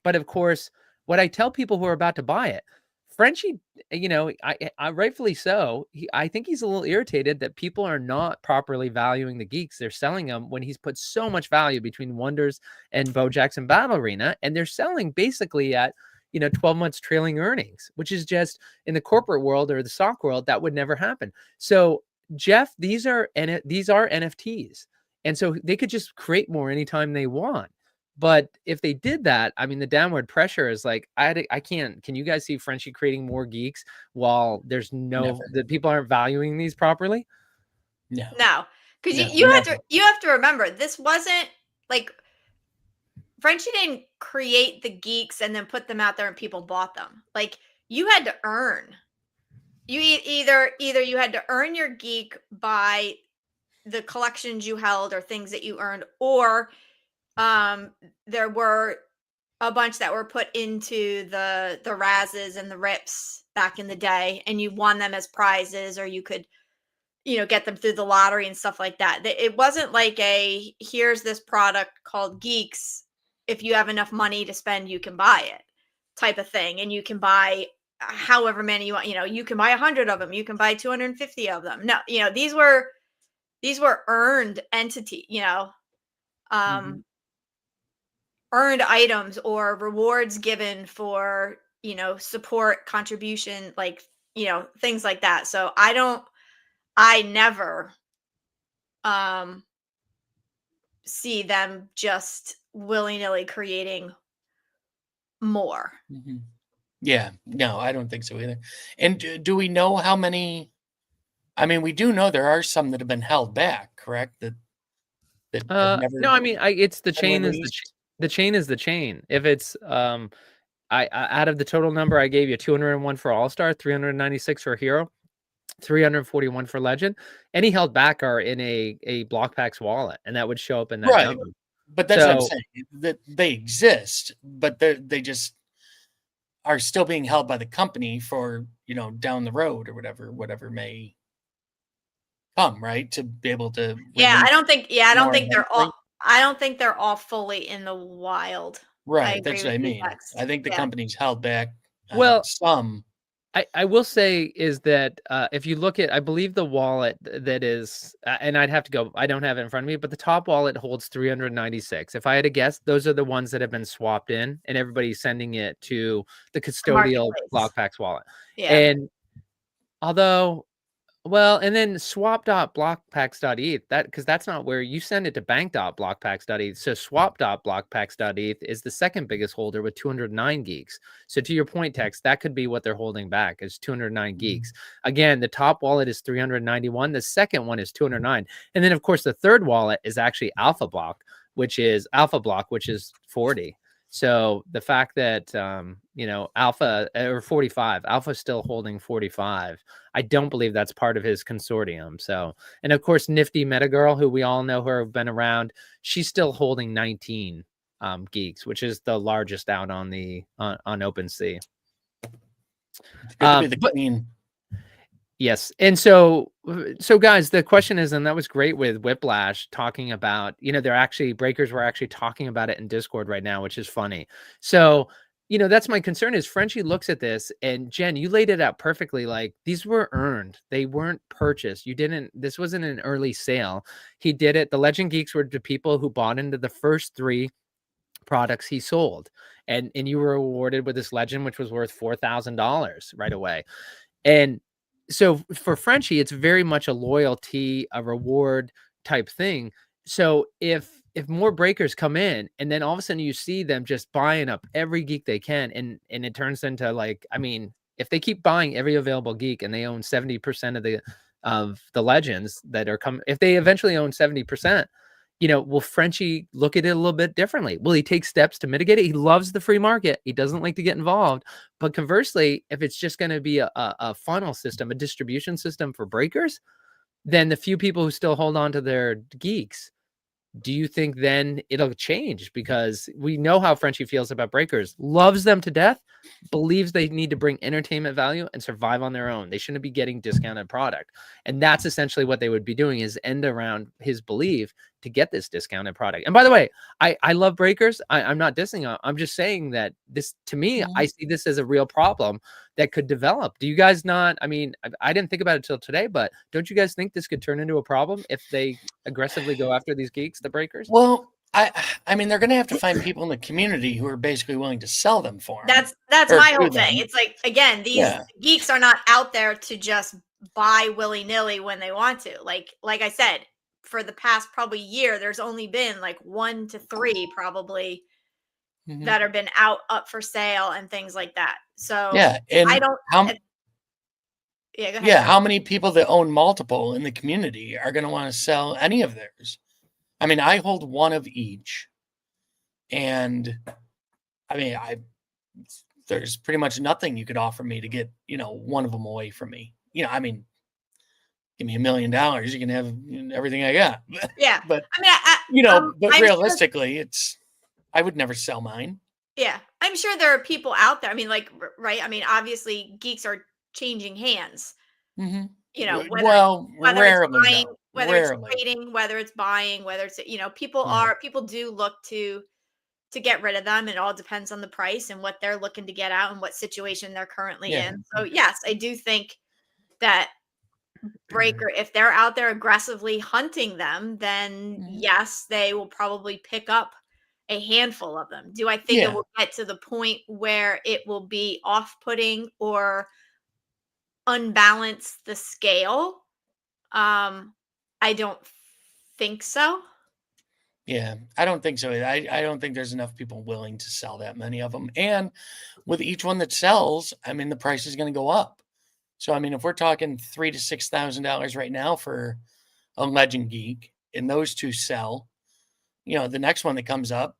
but of course, what I tell people who are about to buy it, Frenchie, I rightfully so. I think he's a little irritated that people are not properly valuing the geeks. They're selling them when he's put so much value between Wonders and BoJack's Ballerina, and they're selling basically at 12 months trailing earnings, which is just in the corporate world or the stock world that would never happen. So Jeff, these are NFTs. And so they could just create more anytime they want. But if they did that, I mean, the downward pressure is like, I can't. Can you guys see Frenchie creating more geeks while there's the people aren't valuing these properly? No, because you have to remember, this wasn't like Frenchie didn't create the geeks and then put them out there and people bought them. Like you had to earn. You either you had to earn your geek by the collections you held or things that you earned, or there were a bunch that were put into the Razzes and the Rips back in the day, and you won them as prizes, or you could get them through the lottery and stuff like that. It wasn't like here's this product called Geeks, if you have enough money to spend you can buy it type of thing, and you can buy however many you want. You can buy 100 of them, you can buy 250 of them. No, these were earned entity, earned items or rewards given for, support, contribution, like, things like that. So I never see them just willy-nilly creating more. Mm-hmm. Yeah, no, I don't think so either. And do we know how many? I mean, we do know there are some that have been held back, correct? That have never No, I mean, it's the been chain released. the chain is the chain. If it's I out of the total number I gave you, 201 for All Star, 396 for Hero, 341 for Legend. Any held back are in a BlockPax wallet, and that would show up in that Right. number. But that's what I'm So saying. That they exist, but they just are still being held by the company for, down the road or whatever may come, right? To be able to Yeah, release I don't more think they're eventually. all I don't think they're all fully in the wild. I Right, agree that's what with I you, mean. Lex. I think the Yeah. company's held back on well, some. I will say is that if you look at, I believe the wallet that is, and I'd have to go, I don't have it in front of me, but the top wallet holds 396. If I had to guess, those are the ones that have been swapped in, and everybody's sending it to the custodial Marketplace. BlockPax wallet. Yeah. And although, well, and then swap.blockpax.eth, because that's not where you send it to bank.blockpax.eth. So swap.blockpax.eth is the second biggest holder with 209 geeks. So to your point, Tex, that could be what they're holding back is 209 geeks. Again, the top wallet is 391. The second one is 209. And then, of course, the third wallet is actually Alpha Block, which is 40. So the fact that, Alpha or 45, Alpha is still holding 45. I don't believe that's part of his consortium. So, and of course, Nifty Metagirl, who we all know her, have been around, she's still holding 19 geeks, which is the largest out on OpenSea. It's good to be the queen. Yes. And so guys, the question is, and that was great with Whiplash talking about, breakers were actually talking about it in Discord right now, which is funny. So, that's my concern is Frenchie looks at this, and Jen, you laid it out perfectly. Like, these were earned. They weren't purchased. This wasn't an early sale. He did it. The Legend Geeks were the people who bought into the first 3 products he sold. And you were awarded with this Legend, which was worth $4,000 right away. And so for Frenchie, it's very much a loyalty, a reward type thing. So if more breakers come in and then all of a sudden you see them just buying up every geek they can, and it turns into if they keep buying every available geek and they own 70% of the Legends that are coming, if they eventually own 70%, will Frenchie look at it a little bit differently? Will he take steps to mitigate it? He loves the free market. He doesn't like to get involved. But conversely, if it's just going to be a funnel system, a distribution system for breakers, then the few people who still hold on to their geeks, do you think then it'll change? Because we know how Frenchie feels about breakers, loves them to death, believes they need to bring entertainment value and survive on their own. They shouldn't be getting discounted product. And that's essentially what they would be doing, is end around his belief to get this discounted product. And by the way, I love breakers. I'm not dissing them. I'm just saying that this, to me, I see this as a real problem that could develop. Do you guys not? I mean, I didn't think about it till today, but don't you guys think this could turn into a problem if they aggressively go after these geeks, the breakers? Well, I mean, they're going to have to find people in the community who are basically willing to sell them for them. That's or my to whole them. thing. It's like, again, these geeks are not out there to just buy willy-nilly when they want to. Like I said, for the past probably year, there's only been like 1 to 3 probably that have been up for sale and things like that. So yeah, and I don't. How, go ahead. Yeah, how many people that own multiple in the community are going to want to sell any of theirs? I mean, I hold one of each, and I mean, there's pretty much nothing you could offer me to get one of them away from me. I mean, give me $1 million, you can have everything I got. Yeah, but I mean, but realistically, I would never sell mine. Yeah, I'm sure there are people out there. I mean, like, right? I mean, obviously, geeks are changing hands. Mm-hmm. Whether Rarely, it's buying, whether rarely. it's trading, whether it's buying, whether it's people do look to get rid of them. It all depends on the price and what they're looking to get out and what situation they're currently in. So yes, I do think that breaker, if they're out there aggressively hunting them, then yes, they will probably pick up a handful of them. Do I think it will get to the point where it will be off-putting or unbalance the scale? I don't think so. Yeah, I don't think so. I don't think there's enough people willing to sell that many of them. And with each one that sells, I mean, the price is going to go up. So, I mean, if we're talking $3,000 to $6,000 right now for a Legend Geek, and those two sell, the next one that comes up,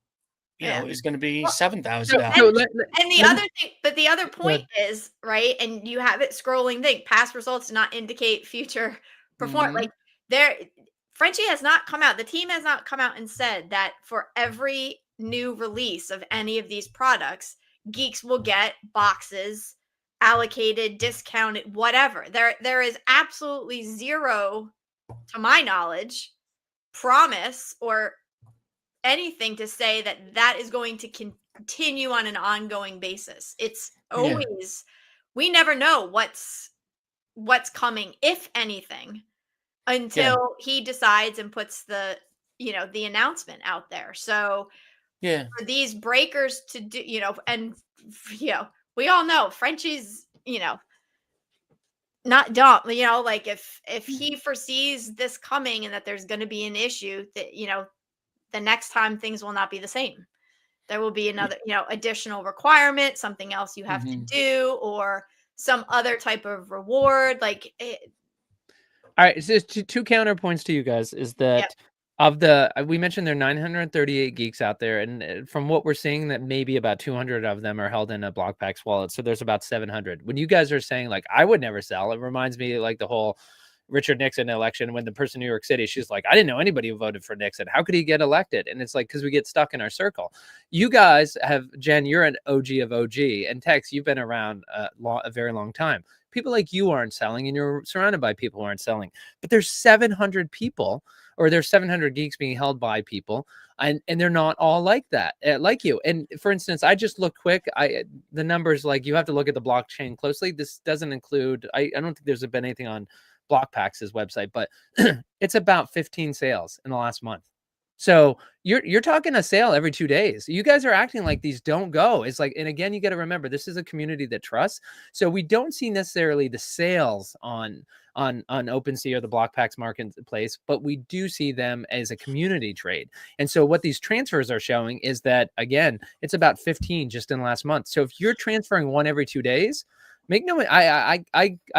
is going to be Well, $7,000. And the other thing, but the other point is, right, and you have it scrolling thing, past results do not indicate future performance. Like Frenchie has not come out, the team has not come out and said that for every new release of any of these products, geeks will get boxes allocated, discounted, whatever. There is absolutely zero, to my knowledge, promise or anything to say that that is going to continue on an ongoing basis. It's always we never know what's coming, if anything, until he decides and puts the the announcement out there. So for these breakers to do, and we all know Frenchie's not dumb, like if he foresees this coming and that there's going to be an issue, that the next time things will not be the same. There will be another, additional requirement, something else you have to do, or some other type of reward. Like, all right. So two counterpoints to you guys is that we mentioned there are 938 geeks out there, and from what we're seeing, that maybe about 200 of them are held in a BlockPax wallet. So there's about 700. When you guys are saying like I would never sell, it reminds me like the whole Richard Nixon election, when the person in New York City, she's like, I didn't know anybody who voted for Nixon. How could he get elected? And it's like, because we get stuck in our circle. You guys have, Jen, you're an OG of OG, and Tex, you've been around a very long time. People like you aren't selling, and you're surrounded by people who aren't selling. But there's 700 people, or there's 700 geeks being held by people, and they're not all like that, like you. And for instance, I just looked quick. The numbers, like, you have to look at the blockchain closely. This doesn't include, I don't think there's been anything on BlockPax's website, but it's about 15 sales in the last month. So you're talking a sale every 2 days. You guys are acting like these don't go. It's like, and again, you got to remember, this is a community that trusts. So we don't see necessarily the sales on OpenSea or the BlockPax marketplace, but we do see them as a community trade. And so what these transfers are showing is that, again, it's about 15 just in the last month. So if you're transferring one every 2 days, make no, I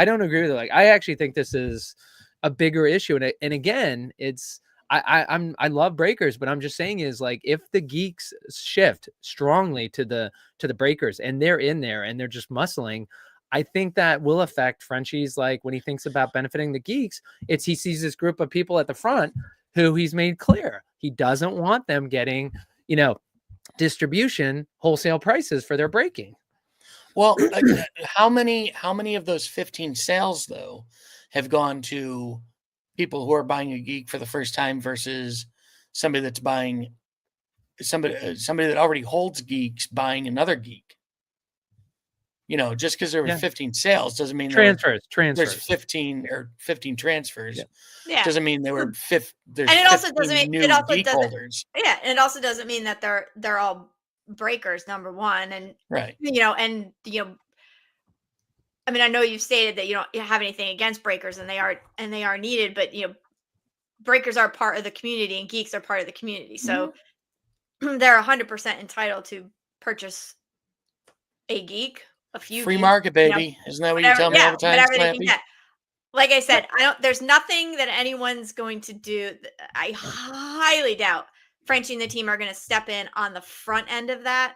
don't agree with it. Like, I actually think this is a bigger issue. And again, it's, I love breakers, but I'm just saying is, like, if the geeks shift strongly to the breakers and they're in there and they're just muscling, I think that will affect Frenchie's, like, when he thinks about benefiting the geeks, he sees this group of people at the front who he's made clear he doesn't want them getting, distribution wholesale prices for their breaking. Well, how many of those 15 sales though have gone to people who are buying a geek for the first time versus somebody that's buying somebody that already holds geeks buying another geek? Just because there were 15 sales doesn't mean transfers. There's 15 transfers. Yeah. Doesn't mean there were there's, and it also doesn't mean new it also geek doesn't holders. Yeah, and it also doesn't mean that they're all breakers, number one, and right. I mean, I know you've stated that you don't have anything against breakers, and they are needed, but breakers are part of the community, and geeks are part of the community, so they're 100% entitled to purchase a geek, a few free geeks, market, baby. Isn't that what you tell me all the time? Whatever they can get. Like I said, there's nothing that anyone's going to do. I highly doubt Frenchie and the team are going to step in on the front end of that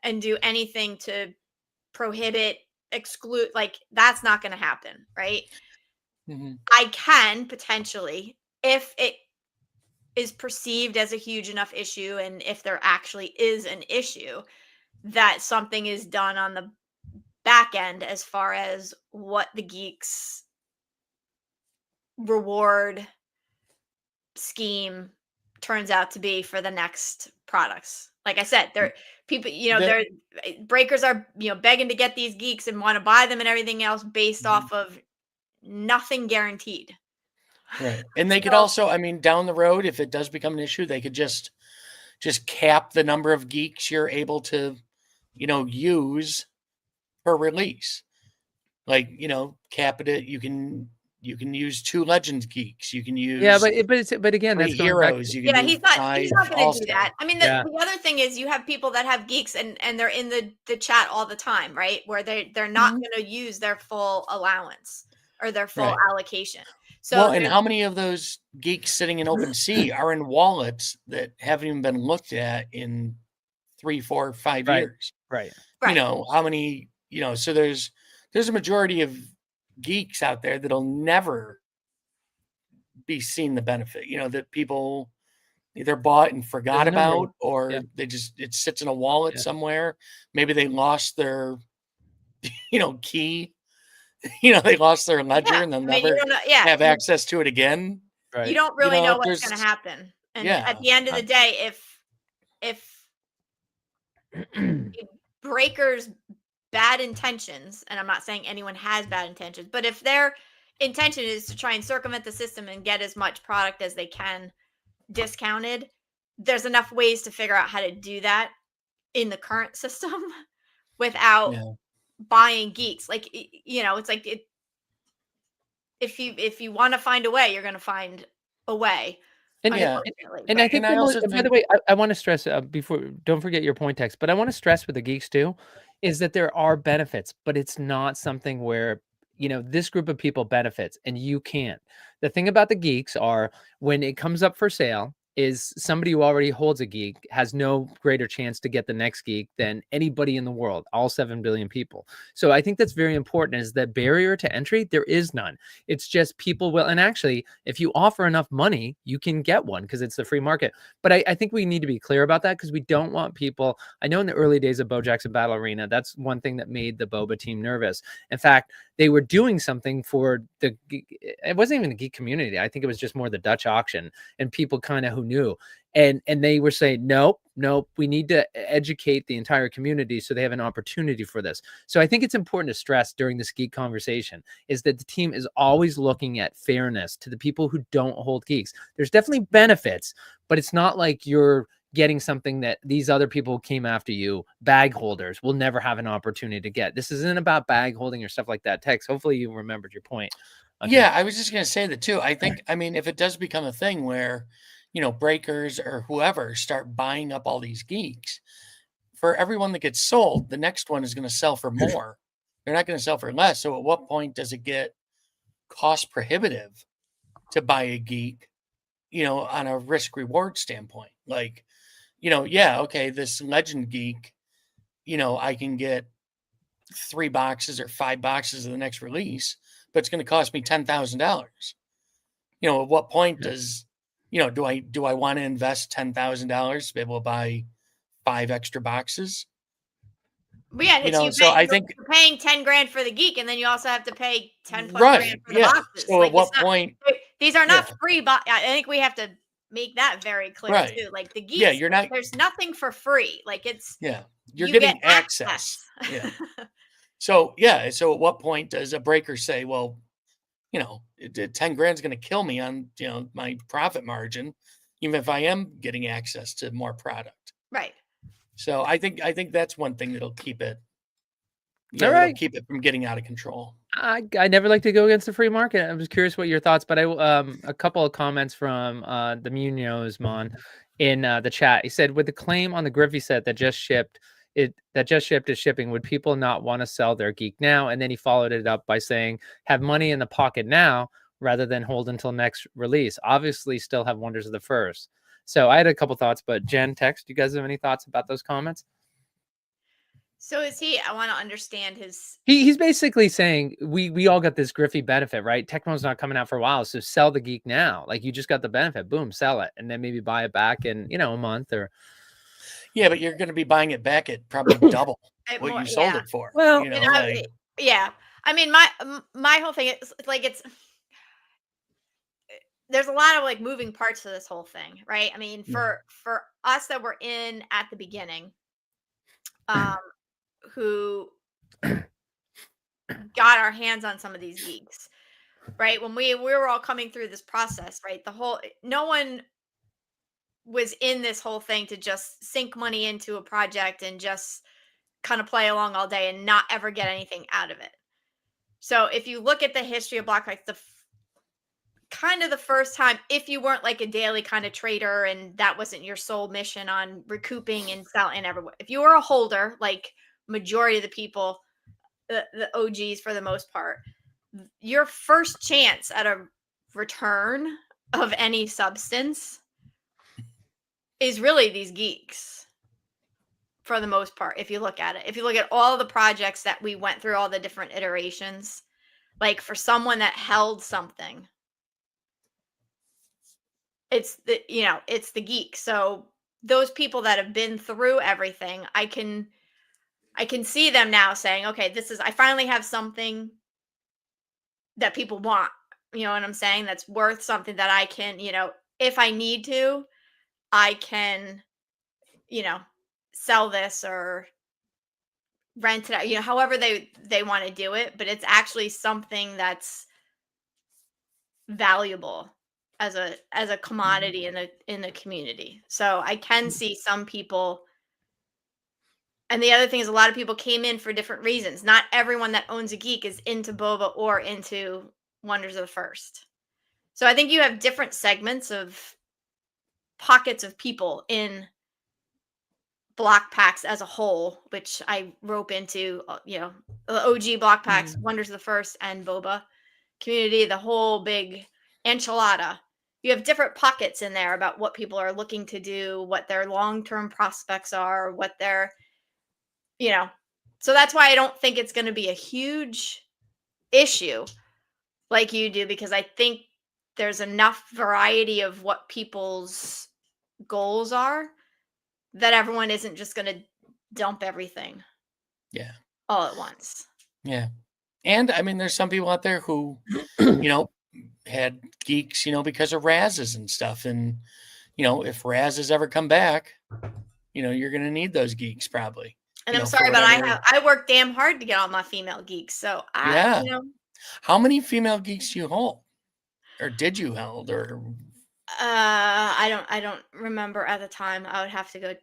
and do anything to prohibit, exclude. Like, that's not going to happen, right? I can potentially, if it is perceived as a huge enough issue, and if there actually is an issue, that something is done on the back end as far as what the geeks reward scheme turns out to be for the next products. Like I said, there people, they're breakers are begging to get these geeks and want to buy them and everything else based off of nothing guaranteed. Right. And they could also, I mean, down the road, if it does become an issue, they could just cap the number of geeks you're able to use per release. Like, cap it at, you can You can use 2 Legends geeks. You can use but again, 3 that's going back heroes. You can do he's not 5 going to do all-star. that. I mean, the other thing is you have people that have geeks and they're in the chat all the time, right? Where they're not going to use their full allowance or their full allocation. So well, and how many of those geeks sitting in OpenSea are in wallets that haven't even been looked at in 3, 4, 5 years? Right. You know, how many, you know, so there's a majority of geeks out there that'll never be seen the benefit, you know, that people either bought and forgot about, or they just, it sits in a wallet somewhere. Maybe they lost their, you know, key, you know, they lost their ledger and they'll never have access to it again. Right. You don't really know what's going to happen. And at the end of the day, if breakers bad intentions, and I'm not saying anyone has bad intentions, but if their intention is to try and circumvent the system and get as much product as they can discounted, there's enough ways to figure out how to do that in the current system without buying geeks. Like, you know, it's like if you want to find a way, you're going to find a way. And I think, by the way, I want to stress before, don't forget your point, Tex, but I want to stress with the geeks too, is that there are benefits, but it's not something where, you know, this group of people benefits and you can't. The thing about the geeks are when it comes up for sale, is somebody who already holds a geek has no greater chance to get the next geek than anybody in the world, all 7 billion people. So I think that's very important, is that barrier to entry, there is none. It's just people will, and actually, if you offer enough money, you can get one because it's the free market. But I think we need to be clear about that because we don't want people, I know in the early days of Bo Jackson Battle Arena, that's one thing that made the BoBA team nervous. In fact, they were doing something for the, it wasn't even the geek community. I think it was just more the Dutch auction and people kind of who knew. And they were saying, nope, we need to educate the entire community so they have an opportunity for this. So I think it's important to stress during this geek conversation is that the team is always looking at fairness to the people who don't hold geeks. There's definitely benefits, but it's not like you're getting something that these other people who came after you, bag holders, will never have an opportunity to get. This isn't about bag holding or stuff like that. Tex, hopefully you remembered your point. Okay. Yeah, I was just going to say that too. I think, I mean, if it does become a thing where, you know, breakers or whoever start buying up all these geeks, for everyone that gets sold, the next one is going to sell for more. They're not going to sell for less. So at what point does it get cost prohibitive to buy a geek, you know, on a risk reward standpoint? Like, you know, yeah, okay, this Legend geek, you know, I can get 3 boxes or 5 boxes of the next release, but it's going to cost me $10,000. You know, at what point does, you know, do I want to invest $10,000 to be able to buy 5 extra boxes? Well, yeah, you know, so I think you're paying 10 grand for the geek, and then you also have to pay 10 plus grand for the boxes. So like, at what point? These are not free. But I think we have to make that very clear too. Like the geeks, you're not. There's nothing for free. Like it's you're getting access. Yeah. So so at what point does a breaker say, well, you know, 10 grand is going to kill me on, you know, my profit margin, even if I am getting access to more product. Right. So I think that's one thing that'll keep it. Keep it from getting out of control. I never like to go against the free market. I'm just curious what your thoughts, but a couple of comments from the Munoz Mon in the chat. He said, with the claim on the Griffey set that just shipped is shipping, would people not want to sell their geek now? And then he followed it up by saying, have money in the pocket now rather than hold until next release. Obviously still have Wonders of the First. So I had a couple thoughts, but Jen, Tex, do you guys have any thoughts about those comments? So is he? I want to understand his. He's basically saying we all got this Griffey benefit, right? Tecmo's not coming out for a while, so sell the geek now. Like you just got the benefit, boom, sell it, and then maybe buy it back in a month or. Yeah, but you're going to be buying it back at probably double what you sold it for. Well, you know, I mean, my whole thing is like there's a lot of like moving parts to this whole thing, right? I mean, for us that were in at the beginning, who got our hands on some of these geeks, right? When we were all coming through this process, right? No one was in this whole thing to just sink money into a project and just kind of play along all day and not ever get anything out of it. So if you look at the history of Black Knights, kind of the first time, if you weren't like a daily kind of trader and that wasn't your sole mission on recouping and selling everywhere. If you were a holder, like majority of the people, the OGs for the most part, your first chance at a return of any substance is really these geeks for the most part. If you look at it, if you look at all the projects that we went through, all the different iterations, like for someone that held something, it's the geek. So those people that have been through everything, I can see them now saying, okay, I finally have something that people want, you know what I'm saying? That's worth something that I can, if I need to, I can, sell this or rent it out, however they want to do it, but it's actually something that's valuable as a commodity in the community. So I can see some people. And the other thing is a lot of people came in for different reasons. Not everyone that owns a geek is into BoBA or into Wonders of the First. So I think you have different segments of pockets of people in block packs as a whole, which I rope into, the OG block packs, Wonders of the First and BoBA community, the whole big enchilada. You have different pockets in there about what people are looking to do, what their long-term prospects are, what their so that's why I don't think it's going to be a huge issue like you do, because I think there's enough variety of what people's goals are that everyone isn't just going to dump everything all at once. Yeah. And I mean, there's some people out there who, had geeks, because of Razes and stuff. And, if Razes ever come back, you're going to need those geeks probably. And I'm sorry, but I work damn hard to get all my female geeks. So How many female geeks do you hold, or did you hold, or? I don't remember at the time. I would have to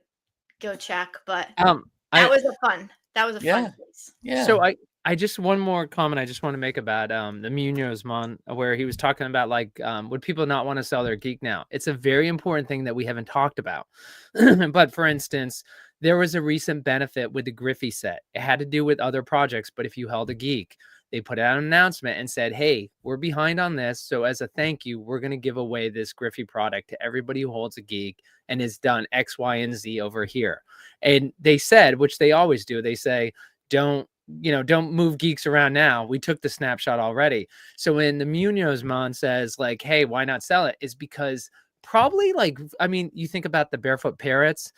go check, but that was a fun place. Yeah. So I just one more comment I just want to make about the Munoz mon, where he was talking about like would people not want to sell their geek now? It's a very important thing that we haven't talked about. But for instance, there was a recent benefit with the Griffey set. It had to do with other projects, but if you held a geek, they put out an announcement and said, hey, we're behind on this. So as a thank you, we're going to give away this Griffey product to everybody who holds a geek and has done X, Y, and Z over here. And they said, which they always do, they say, don't move geeks around now. We took the snapshot already. So when the Munoz mon says like, hey, why not sell it? Is because probably you think about the Barefoot Parrots.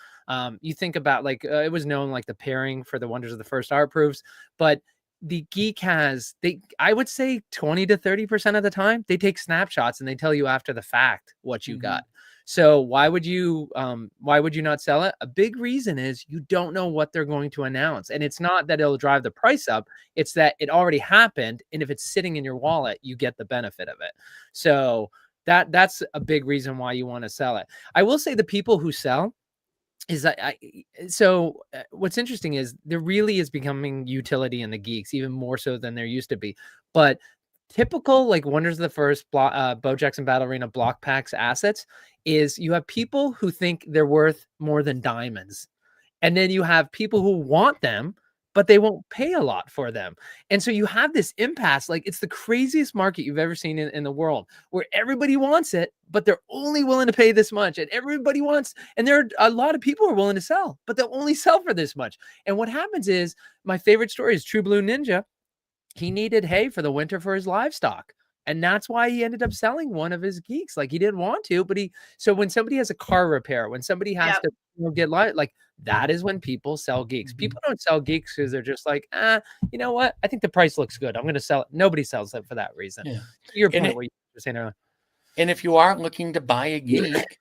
You think about it was known like the pairing for the Wonders of the First art proofs, but the geek I would say 20 to 30% of the time they take snapshots and they tell you after the fact what you got. So why would you not sell it? A big reason is you don't know what they're going to announce. And it's not that it'll drive the price up. It's that it already happened. And if it's sitting in your wallet, you get the benefit of it. So that's a big reason why you want to sell it. I will say the people who sell is that what's interesting is there really is becoming utility in the geeks, even more so than there used to be. But typical like Wonders of the First, Bo Jackson Battle Arena block packs assets is you have people who think they're worth more than diamonds. And then you have people who want them, but they won't pay a lot for them. And so you have this impasse. Like it's the craziest market you've ever seen in the world, where everybody wants it, but they're only willing to pay this much. And everybody wants, and there are a lot of people who are willing to sell, but they'll only sell for this much. And what happens is, my favorite story is True Blue Ninja. He needed hay for the winter for his livestock. And that's why he ended up selling one of his geeks. Like he didn't want to, but so when somebody has a car repair, when somebody has to get like that is when people sell geeks. People don't sell geeks because they're just like, you know what? I think the price looks good. I'm going to sell it. Nobody sells it for that reason. Yeah. To your point, where you were saying earlier. And if you are looking to buy a geek,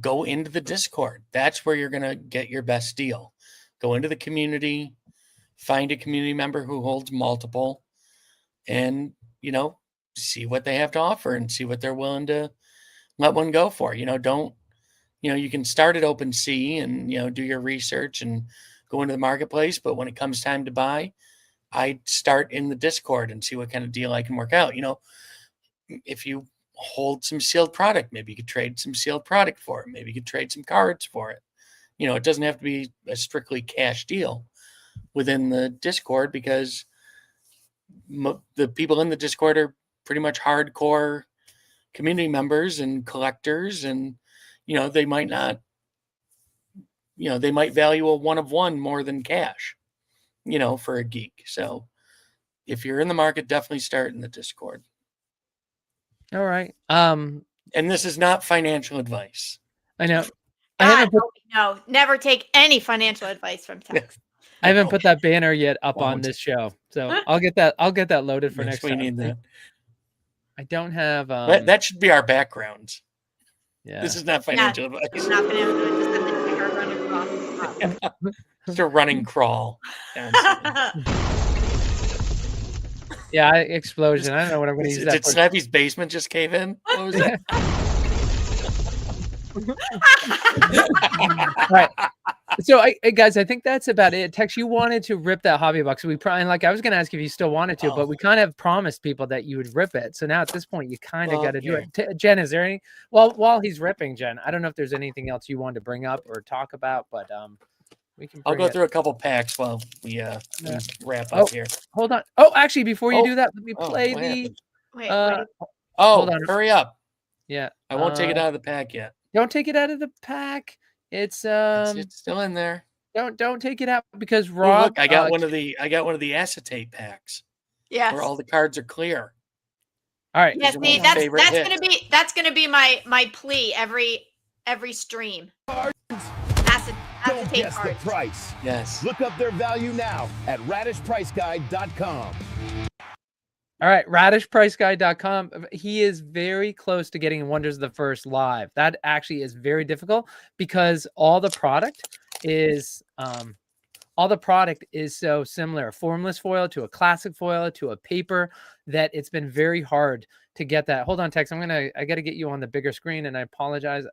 go into the Discord. That's where you're going to get your best deal. Go into the community, find a community member who holds multiple, and, see what they have to offer and see what they're willing to let one go for. You can start at OpenSea and, do your research and go into the marketplace. But when it comes time to buy, I start in the Discord and see what kind of deal I can work out. if you hold some sealed product, maybe you could trade some sealed product for it. Maybe you could trade some cards for it. You know, it doesn't have to be a strictly cash deal within the Discord, because the people in the Discord are pretty much hardcore community members and collectors, and you know, they might not, you know, they might value a one of one more than cash, you know, for a geek. So if you're in the market, definitely start in the Discord. All right. And this is not financial advice. I know. God, no, never take any financial advice from Tex. I haven't put that banner yet up on Won't. this show, so I'll get that loaded for Yes, next we time. need that. I don't have. That should be our background. Yeah. This is not financial advice. It's not going to just have the ticker run across. Just a running crawl. Yeah, explosion. I don't know what I'm going to use that Did for. Snappy's basement just cave in? What was that? All right. So, guys, I think that's about it. Tex, you wanted to rip that hobby box. We probably, like, I was going to ask if you still wanted to, but we kind of promised people that you would rip it. So now at this point, you kind of got to do it. Jen, is there any? Well, while he's ripping, Jen, I don't know if there's anything else you wanted to bring up or talk about, but we can. I'll go through a couple packs while we wrap up here. Hold on. Oh, actually, before you do that, let me play the. Wait, hold on. Hurry up. Yeah. I won't take it out of the pack yet. Don't take it out of the pack. It's still in there. Don't take it out because Rob. Look, I got one of the acetate packs. Yes. Where all the cards are clear. All right. Yes, that's gonna be my plea every stream. Don't guess the price. Yes. Look up their value now at radishpriceguide.com. All right, radishpriceguide.com. He is very close to getting Wonders of the First live. That actually is very difficult because all the product is so similar. A formless foil to a classic foil to a paper that it's been very hard to get that. Hold on, Tex. I got to get you on the bigger screen, and I apologize.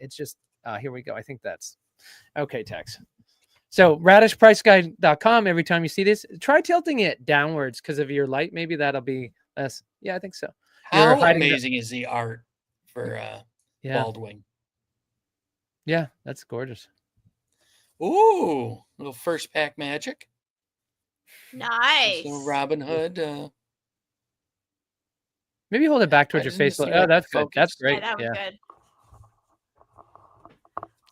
It's just here we go. I think that's okay, Tex. So radishpriceguide.com. Every time you see this, try tilting it downwards because of your light. Maybe that'll be less. Yeah, I think so. How amazing is the art for Baldwin? Yeah, that's gorgeous. Ooh, little first pack magic. Nice. So Robin Hood. Maybe hold it back towards your face. Oh, that's good. That's great. Yeah, that was good.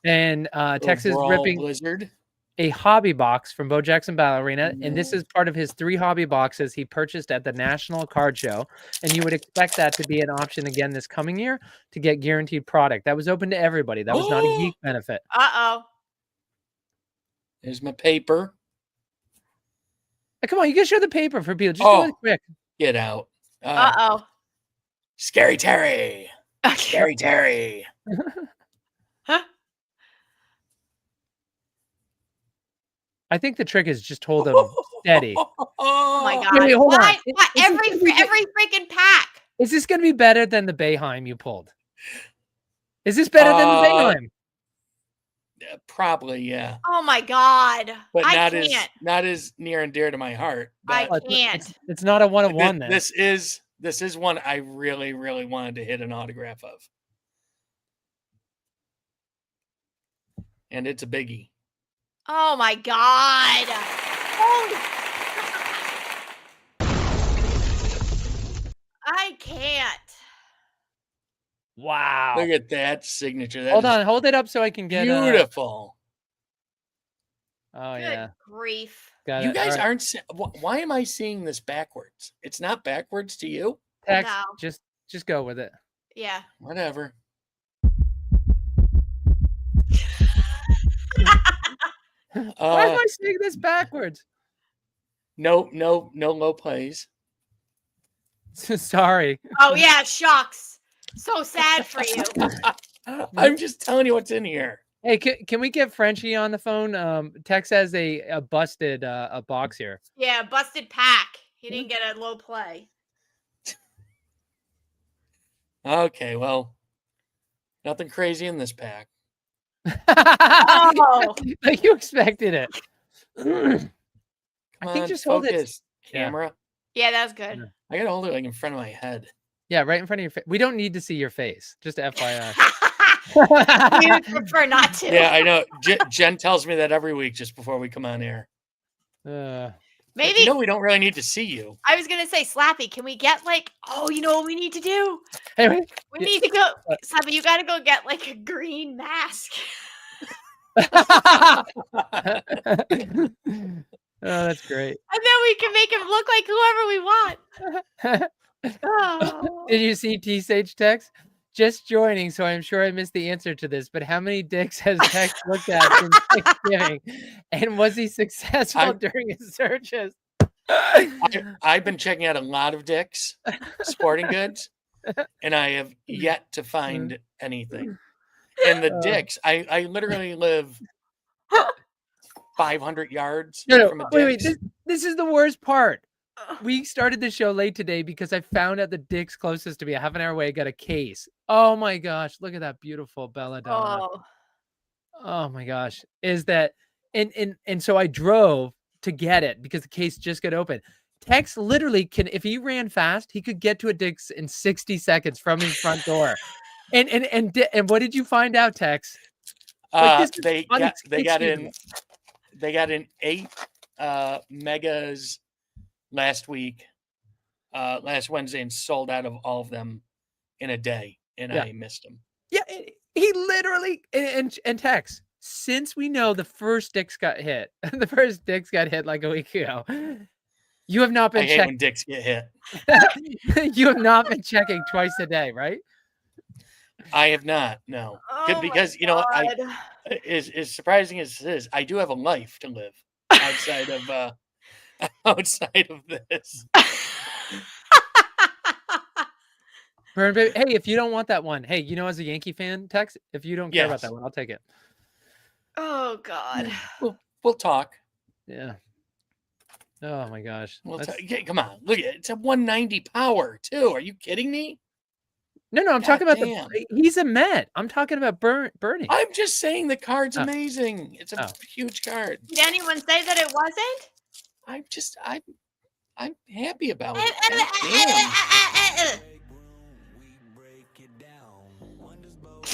And Tex is ripping Blizzard. A hobby box from Bo Jackson Battle Arena, and this is part of his 3 hobby boxes he purchased at the National Card Show. And you would expect that to be an option again this coming year to get guaranteed product. That was open to everybody. That was not a geek benefit. There's my paper. Hey, come on, you can show the paper for people. Just do it quick. Get out. Scary Terry. Scary Terry. I think the trick is just hold them steady. Oh my God. Wait, hold on. Every freaking pack. Is this going to be better than the Bayheim you pulled? Is this better than the Bayheim? Probably, yeah. Oh my God. But not as near and dear to my heart. I can't. It's not a one-of-one then. This is one I really, really wanted to hit an autograph of. And it's a biggie. Oh my God. I can't. Wow. Look at that signature. Hold on. Hold it up so I can get beautiful. Oh, Good yeah. grief. You guys aren't. Why am I seeing this backwards? It's not backwards to you? Tex, just go with it. Yeah. Whatever. Why am I seeing this backwards? No low plays. Sorry. Oh yeah, shucks. So sad for you. I'm just telling you what's in here. Hey, can we get Frenchie on the phone? Tex has a busted a box here. Yeah, busted pack. He didn't get a low play. Okay, well, nothing crazy in this pack. Oh, like you expected it. I think just hold it. Camera. Yeah, that was good. I gotta hold it like in front of my head. Yeah, right in front of your face. We don't need to see your face. Just FYI. We would prefer not to. Yeah, I know. Jen tells me that every week just before we come on air. Maybe You know, we don't really need to see you. I was gonna say, Slappy, can we get like, oh, you know what we need to do? Hey, We need to go, Slappy, you gotta go get like a green mask. oh, that's great. And then we can make him look like whoever we want. Oh. Did you see T-Sage text? Just joining, so I'm sure I missed the answer to this, but how many dicks has Tex looked at since Thanksgiving? And was he successful during his searches? I've been checking out a lot of Dick's Sporting Goods, and I have yet to find anything. And the Dick's, I literally live 500 yards from a Dick's. Wait, this is the worst part. We started the show late today because I found out the Dick's closest to me, a half an hour away, got a case. Oh my gosh, look at that beautiful belladonna. Oh my gosh. Is that and so I drove to get it because the case just got open. Tex literally can, if he ran fast, he could get to a Dick's in 60 seconds from his front door. And what did you find out, Tex? Like, they got in 8 megas last week, last Wednesday, and sold out of all of them in a day, and I missed them. Yeah, he literally and Tex, since we know the first Dick's got hit, like a week ago, you have not been checking. When Dicks get hit. You have not been checking twice a day, right? I have not, no. Because you know, as surprising as it is, I do have a life to live outside of this. Burn baby. Hey, if you don't want that one, hey, you know, as a Yankee fan, Tex, if you don't care about that one, I'll take it. Oh God. We'll talk. Yeah. Oh my gosh. Come on, look at it. It's a 190 power too. Are you kidding me? No, I'm talking about he's a Met. I'm talking about Bernie. I'm just saying the card's amazing. It's a huge card. Did anyone say that it wasn't? I'm happy about it.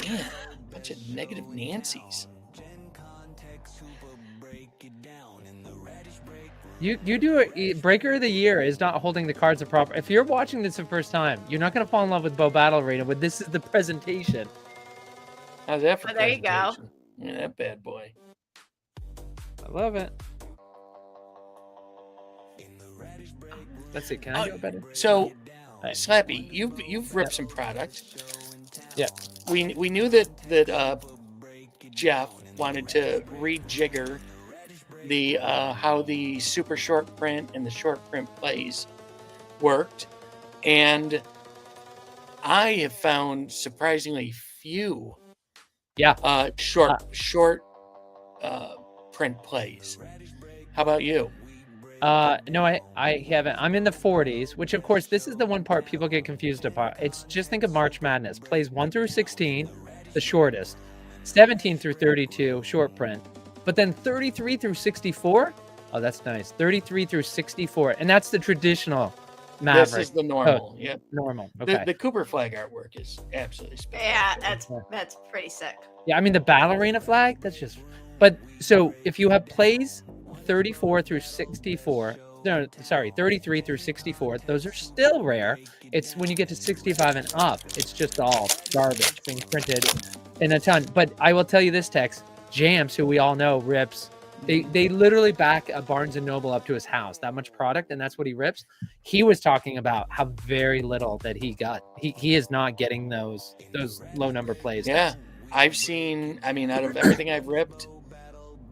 Damn, bunch of negative Nancys. You do a breaker of the year is not holding the cards proper. If you're watching this the first time, you're not going to fall in love with Bo Battle Arena, but this is the presentation. How's that for there you go. Yeah, that bad boy. I love it. Let's see. Can I do it better? So, Slappy, you've ripped some product. Yeah. We knew that Jeff wanted to rejigger the how the super short print and the short print plays worked, and I have found surprisingly few short print plays. How about you? No, I haven't. I'm in the 40s, which of course this is the one part people get confused about. It's just think of March Madness. Plays 1 through 16, the shortest, 17 through 32, short print, but then 33 through 64. Oh, that's nice. 33 through 64, and that's the traditional Maverick. This is the normal. Yeah, normal. Okay. The Cooper flag artwork is absolutely spectacular. Yeah, that's pretty sick. Yeah, I mean the ballerina flag. That's just. But so if you have plays 34 through 64, no, sorry, 33 through 64, those are still rare. It's when you get to 65 and up, it's just all garbage being printed in a ton. But I will tell you this, Tex, Jams, who we all know rips, they literally back a Barnes & Noble up to his house, that much product, and that's what he rips. He was talking about how very little that he got. He is not getting those low number plays. Yeah, I've seen, I mean, out of everything I've ripped,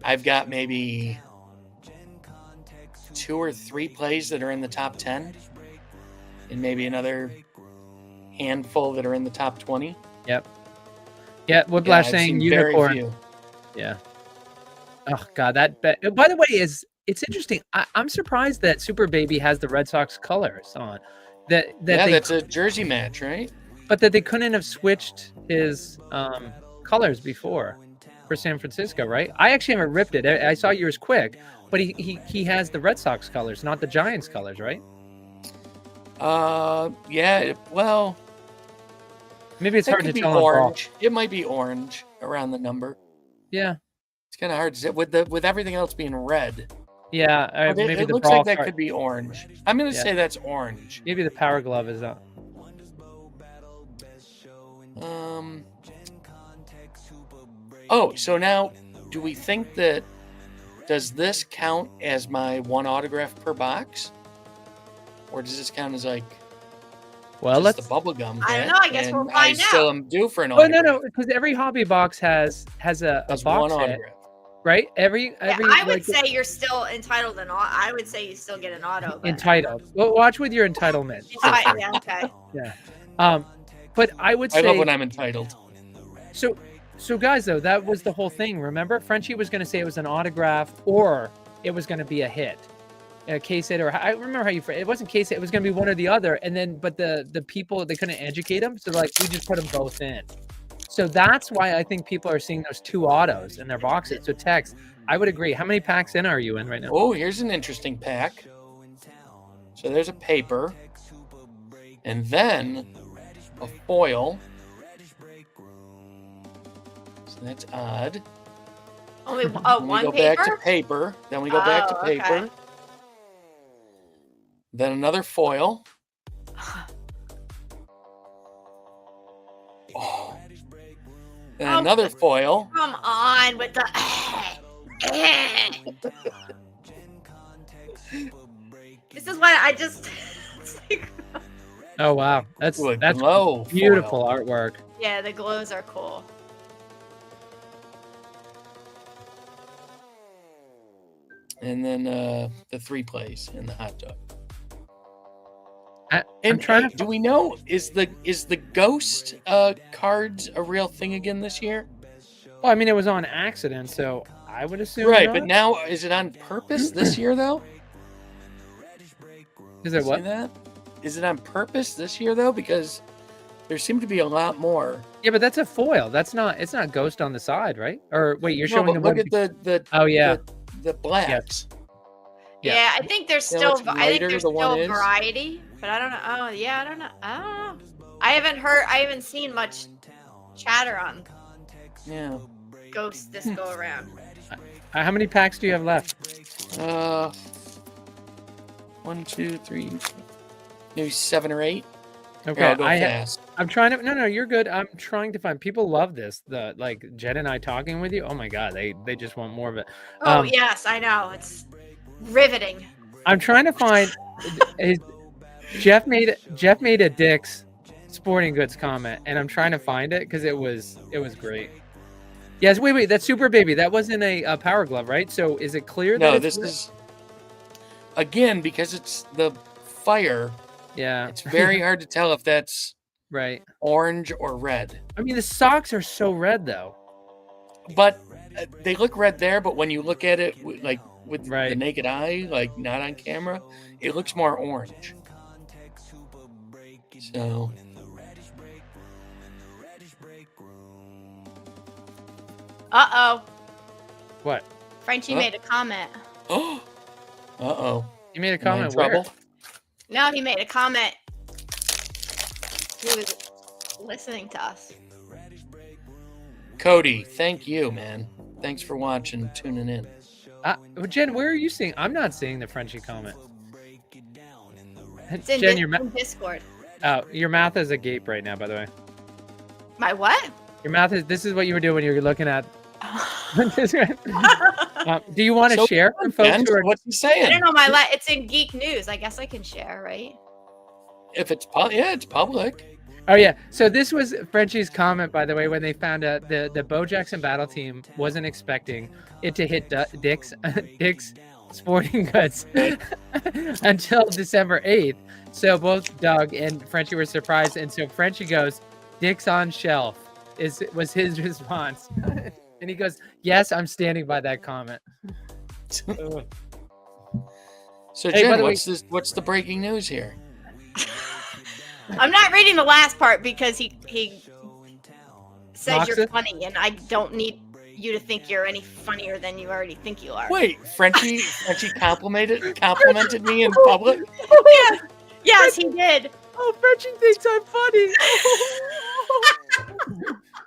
I've got maybe 2 or 3 plays that are in the top 10, and maybe another handful that are in the top 20. Yep. Yeah, Whiplash saying unicorn. Yeah. Oh God, that. By the way, it's interesting. I'm surprised that Super Baby has the Red Sox colors on. That's a jersey match, right? But that they couldn't have switched his colors before for San Francisco, right? I actually haven't ripped it. I saw yours quick, but he has the Red Sox colors, not the Giants colors, right? Yeah. Well, Maybe it's it hard could to be tell on ball. orange. It might be orange around the number. Yeah. It's kind of hard to say with everything else being red. Yeah. But Maybe it the looks ball like that card- could be orange. I'm gonna Yeah. say that's orange. Maybe the power glove is up. Oh, so now, do we think that does this count as my one autograph per box, or does this count as like Well, just let's. the bubble gum? I don't hit, know, I guess and we'll I find still out. am due for an Oh autograph. no, because every hobby box has a That's box one hit, autograph. right? Every Yeah, I would like, say you're still entitled to I would say you still get an auto. But entitled. Well, watch with your entitlement. Yeah, okay. Yeah. But I would I say love when I'm entitled. so guys, though, that was the whole thing. Remember, Frenchie was going to say it was an autograph or it was going to be a hit, a case hit, or I remember how it wasn't case hit. It was going to be one or the other. And then, but the people, they couldn't educate them, so like we just put them both in. So that's why I think people are seeing those two autos in their boxes. So Tex, I would agree. How many packs in are you in right now? Oh, here's an interesting pack. So there's a paper, and then a foil. So that's odd. Only Then we one go paper? back to paper. Then we go back to Oh, paper. okay. Then another foil. Oh. Then Oh, another foil. Come on with the. This is why I just. It's like, Oh wow, that's Ooh, a that's glow beautiful foil. artwork. yeah, the glows are cool. And then the 3 plays and the hot dog. I'm And trying to. do we know is the ghost cards a real thing again this year? Well, I mean, it was on accident, so I would assume. Right, not. but now is it on purpose this year though? Is it See what? that? Is it on purpose this year though? Because there seem to be a lot more. Yeah, but that's a foil. That's not. It's not ghost on the side, right? Or wait, you're No, showing but the look one. at the Oh yeah. the blacks. Yeah. Yeah, I think there's Yeah, still. what's I think lighter there's the one still is? variety, but I don't know. Oh yeah, I don't know. Oh, I haven't seen much chatter on Yeah. ghosts this go around. How many packs do you have left? 1, 2, 3, maybe 7 or 8. Okay, Here, I'll go I fast. I'm trying to. No, you're good. I'm trying to find. People love this. The like Jed and I talking with you. Oh my god, they just want more of it. Oh yes, I know. It's riveting. I'm trying to find. Jeff made a Dick's Sporting Goods comment, and I'm trying to find it because it was great. Yes, wait, that's Super Baby. That wasn't a Power Glove, right? So is it clear? No, that this is again because it's the fire. Yeah, It's very hard to tell if that's right. orange or red. I mean, the socks are so red though. But they look red there. But when you look at it, with the Right. naked eye, like not on camera, it looks more orange. So Uh-oh. What? Frenchie Huh? made a comment. uh-oh. You made a Am I in comment. Where? trouble? No, he made a comment. He was listening to us. Cody, thank you, man. Thanks for watching and tuning in. Jen, where are you seeing? I'm not seeing the Frenchie comment. It's in, Jen, your in Discord. your mouth is agape right now. By the way, My what? your mouth is. This is what you were doing when you were looking at. Do you want to So, share for folks Ben, who are? what's he I saying? don't know. It's in Geek News. I guess I can share, right? If it's it's public. Oh yeah. So this was Frenchie's comment, by the way, when they found out the Bo Jackson battle team wasn't expecting it to hit Dick's Sporting Goods until December 8th. So both Doug and Frenchie were surprised, and so Frenchie goes, "Dick's on shelf," was his response, and he goes, "Yes, I'm standing by that comment." So Hey, by Jen, the way- what's the breaking news here? I'm not reading the last part because he says Mocks you're it? funny, and I don't need you to think you're any funnier than you already think you are. Wait, Frenchie complimented me in public? Yes, he did. Oh, Frenchie thinks I'm funny.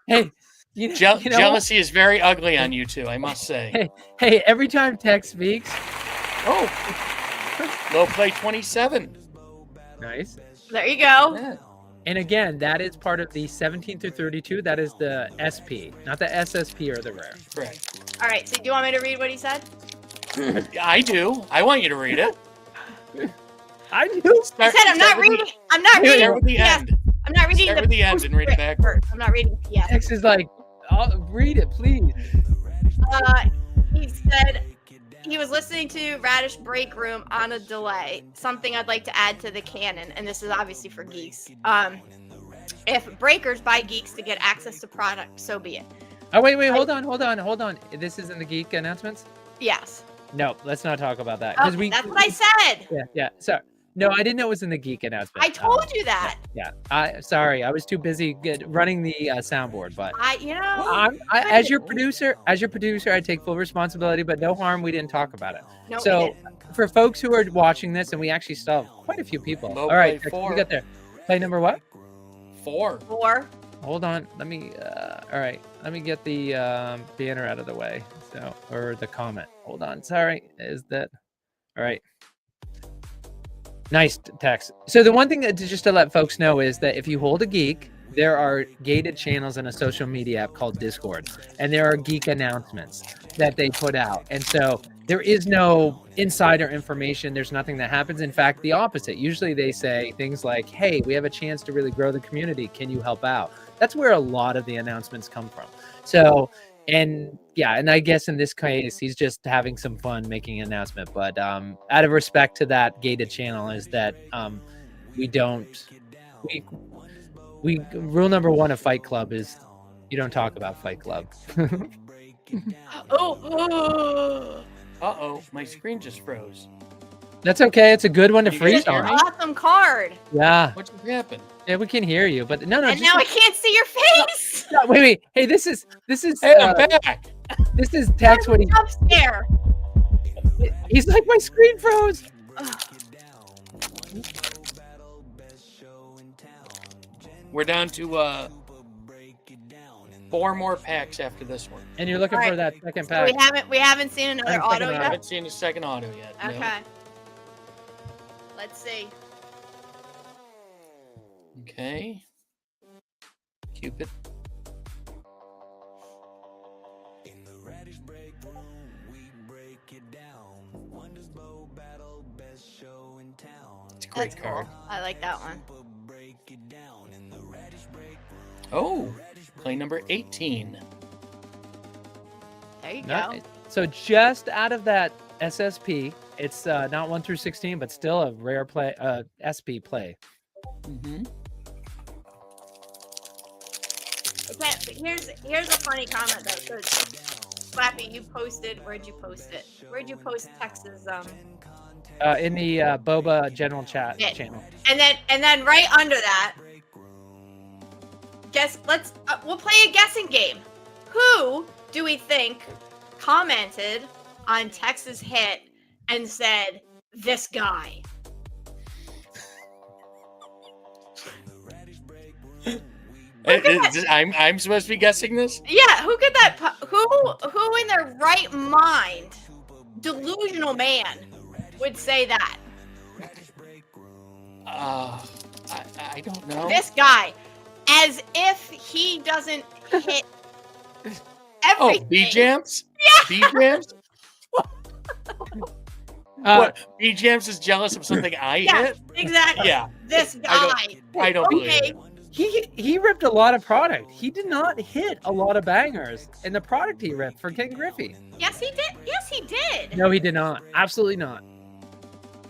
Hey, you know what? Jealousy is very ugly on you two, I must say. Hey, every time Tex speaks. Oh, low play 27. Nice. There you go. Yeah. And again, that is part of the 17 through 32. That is the SP, not the SSP or the rare. Correct. All right. So do you want me to read what he said? I do. I want you to read it. I do. I said I'm not reading. I'm not reading. Start with the end. I'm not reading Start with the end and read it backwards. I'm not reading PS. Tex is like, read it, please. He said he was listening to Radish Break Room on a delay. Something I'd like to add to the canon, and this is obviously for geeks. If breakers buy geeks to get access to product, so be it. Oh, wait, hold on. This isn't the geek announcements? Yes. No, let's not talk about that. Okay, that's what I said. Yeah. So, no, I didn't know it was in the geek announcement. I told you that. Yeah. Sorry, I was too busy running the soundboard. But as your producer, I take full responsibility. But no harm, we didn't talk about it. No, so, for folks who are watching this, and we actually still have quite a few people. Low All right, play we 4. got there. Play number what? 4. Hold on. Let me. All right. Let me get the banner out of the way. So, or the comment. Hold on. Sorry. Is that all right? Nice text. So the one thing that just to let folks know is that if you hold a geek, there are gated channels in a social media app called Discord, and there are geek announcements that they put out. And so there is no insider information. There's nothing that happens. In fact, the opposite. Usually they say things like, hey, we have a chance to really grow the community. Can you help out? That's where a lot of the announcements come from. So, and I guess in this case, he's just having some fun making an announcement. But out of respect to that gated channel is that we rule number 1 of Fight Club is you don't talk about Fight Club. Uh-oh, my screen just froze. That's okay. It's a good one to You freeze guys hear on. me? Awesome card. Yeah. What just happened? Yeah, we can hear you, but no. And now I can't see your face. No, wait. Hey, this is. Hey, I'm back. This is Tex when Jump scare. he's like, my screen froze. We're down to 4 more packs after this one. And you're looking for that second So pack. we haven't seen another Second auto auto. I yet. haven't seen a second auto yet. no. Okay. Let's see. Okay. Cupid. In the Radish Break Room, we break it down. Wonders Bow Battle, best show in town. It's a great That's card. cool. I like that one. Break it down in the Radish Break Room. Oh, play number 18. There you go. Nice. So just out of that SSP, it's not 1 through 16, but still a rare play, SP play. Mm-hmm. Here's a funny comment though. So, Slappy, you posted. Where'd you post it? Where'd you post Texas? In the BoBA general chat Yeah. channel. And then right under that, we'll play a guessing game. Who do we think commented on Texas hit and said this guy? I'm supposed to be guessing this? Yeah, who could that? Who in their right mind, delusional man, would say that? I don't know. This guy, as if he doesn't hit everything. Oh, B-Jams? Yeah. B-Jams? What? B-Jams is jealous of something I Yeah, hit? exactly. Yeah. This guy. I don't believe Okay. it. He ripped a lot of product. He did not hit a lot of bangers in the product he ripped for King Griffey. Yes, he did. Yes, he did. No, he did not. Absolutely not.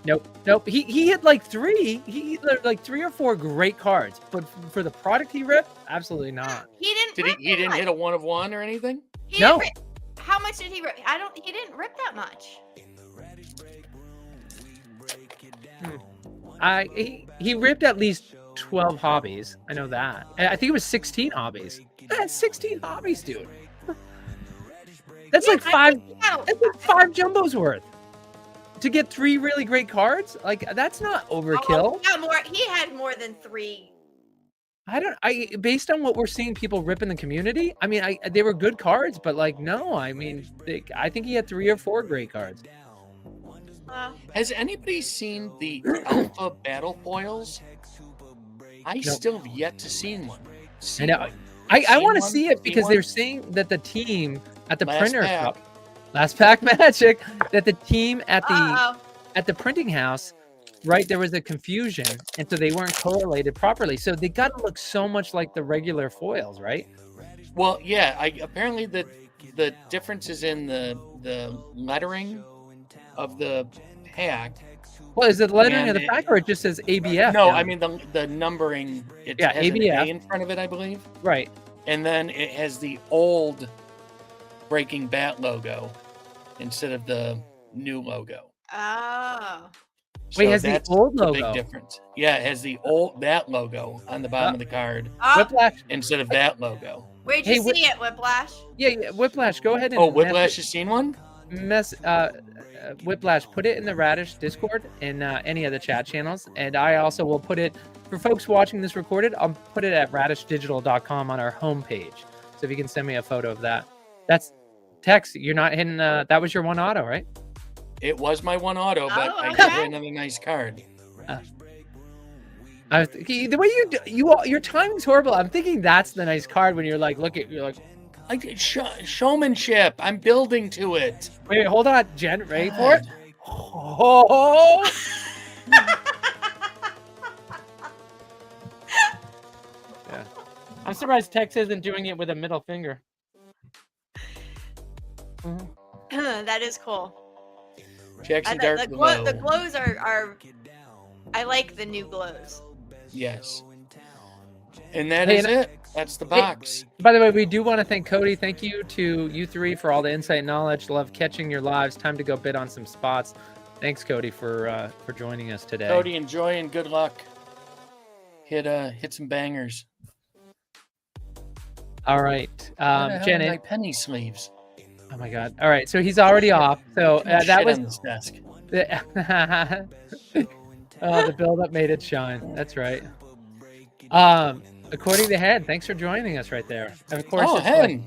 Nope. He hit like 3. He hit like 3 or 4 great cards, but for the product he ripped, absolutely not. He didn't. He rip that didn't much. hit a 1 of 1 or anything? He No. didn't rip- How much did he rip? He didn't rip that much. He ripped at least 12 hobbies. I know that. I think it was 16 hobbies. That's 16 hobbies, dude. That's like 5. Yeah, That's like 5 jumbos worth. to get 3 really great cards, like that's not overkill. He had more than 3. Based on what we're seeing people rip in the community, I mean, they were good cards, but like, no, I mean, I think he had 3 or 4 great cards. Has anybody seen the alpha battle foils? I still have yet to see one. I know. I want to see it because they're saying that the team at the printer shop, last pack magic, that the team at the printing house, right, there was a confusion, and so they weren't correlated properly. So they got to look so much like the regular foils, right? Well, yeah. Apparently the difference is in the lettering of the pack. Well, is it the lettering of the pack, or it just says ABF? No, I mean the numbering. It has ABF an A in front of it, I believe. Right. And then it has the old Breaking Bat logo instead of the new logo. Oh. Wait, it has the old logo. Big difference. Yeah, it has the that logo on the bottom of the card Whiplash instead of that logo. Where'd you see it, Whiplash? Yeah, Whiplash, go ahead and... Oh, Whiplash has seen one? Whiplash, put it in the Radish Discord and any of the chat channels, and I also will put it for folks watching this recorded. I'll put it at radishdigital.com on our homepage. So if you can send me a photo of that. That's Tex. You're not hitting. That was your one auto, right? It was my one auto, but I gave you another nice card. The way your timing's horrible. I'm thinking that's the nice card when you're like, showmanship. I'm building to it. Wait, hold on, Jen. Ready for it? Oh. Yeah. I'm surprised Tex isn't doing it with a middle finger. That is cool. Jackson the glows are. I like the new glows. Yes. And that is it. That's the box. By the way, we do want to thank Cody. Thank you to you 3 for all the insight and knowledge. Love catching your lives. Time to go bid on some spots. Thanks, Cody, for joining us today. Cody, enjoy and good luck. Hit some bangers. All right, Jen. My penny sleeves. Oh my God! All right, so he's already off. So that was on this desk. The build-up made it shine. That's right. According to Hen, thanks for joining us right there. And of course, Hen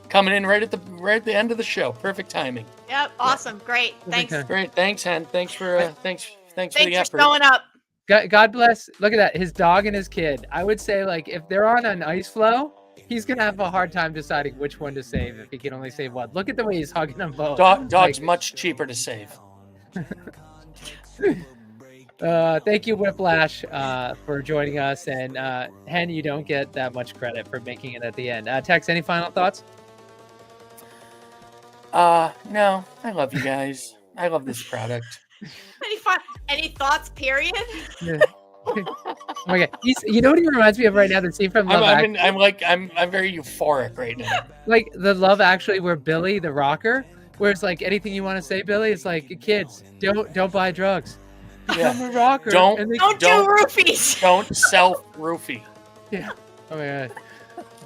coming in right at the end of the show. Perfect timing. Yep, awesome, great, thanks. Great, thanks, Hen. Thanks for thanks for the effort. Showing up. God bless. Look at that, his dog and his kid. I would say, like, if they're on an ice floe, he's gonna have a hard time deciding which one to save if he can only save one. Look at the way he's hugging them both. Dog's much cheaper to save. Thank you, Whiplash, for joining us, and Hen, you don't get that much credit for making it at the end. Tex, any final thoughts? No, I love you guys. I love this product. Any thoughts? Period. Yeah. Oh my God, you know what he reminds me of right now? The scene from Love Actually. I'm very euphoric right now. Like the Love Actually, where Billy, the rocker, where it's like, anything you want to say, Billy? It's like, kids, don't buy drugs. Yeah. I'm a rocker. Don't do roofies. Don't self-roofie. Yeah. Oh my God.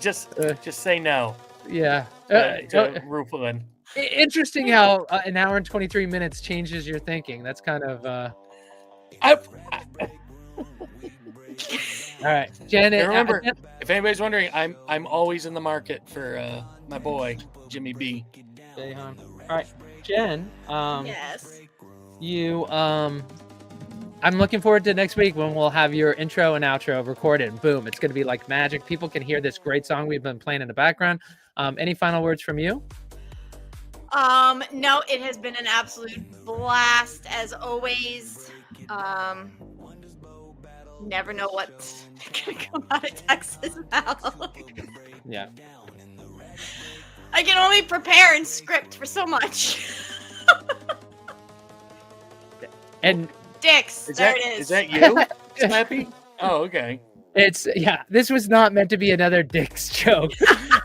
Just say no. Yeah. To roofing. Interesting how an hour and 23 minutes changes your thinking. That's kind of. All right, Janet. Remember, if anybody's wondering, I'm always in the market for my boy Jimmy B. All right, Jen. Yes. You I'm looking forward to next week when we'll have your intro and outro recorded. Boom! It's gonna be like magic. People can hear this great song we've been playing in the background. Any final words from you? No, it has been an absolute blast as always. Never know what's gonna come out of Texas mouth. Yeah. I can only prepare and script for so much. And Dicks, there it is. Is that you, Slappy? Oh, okay. This was not meant to be another dicks joke.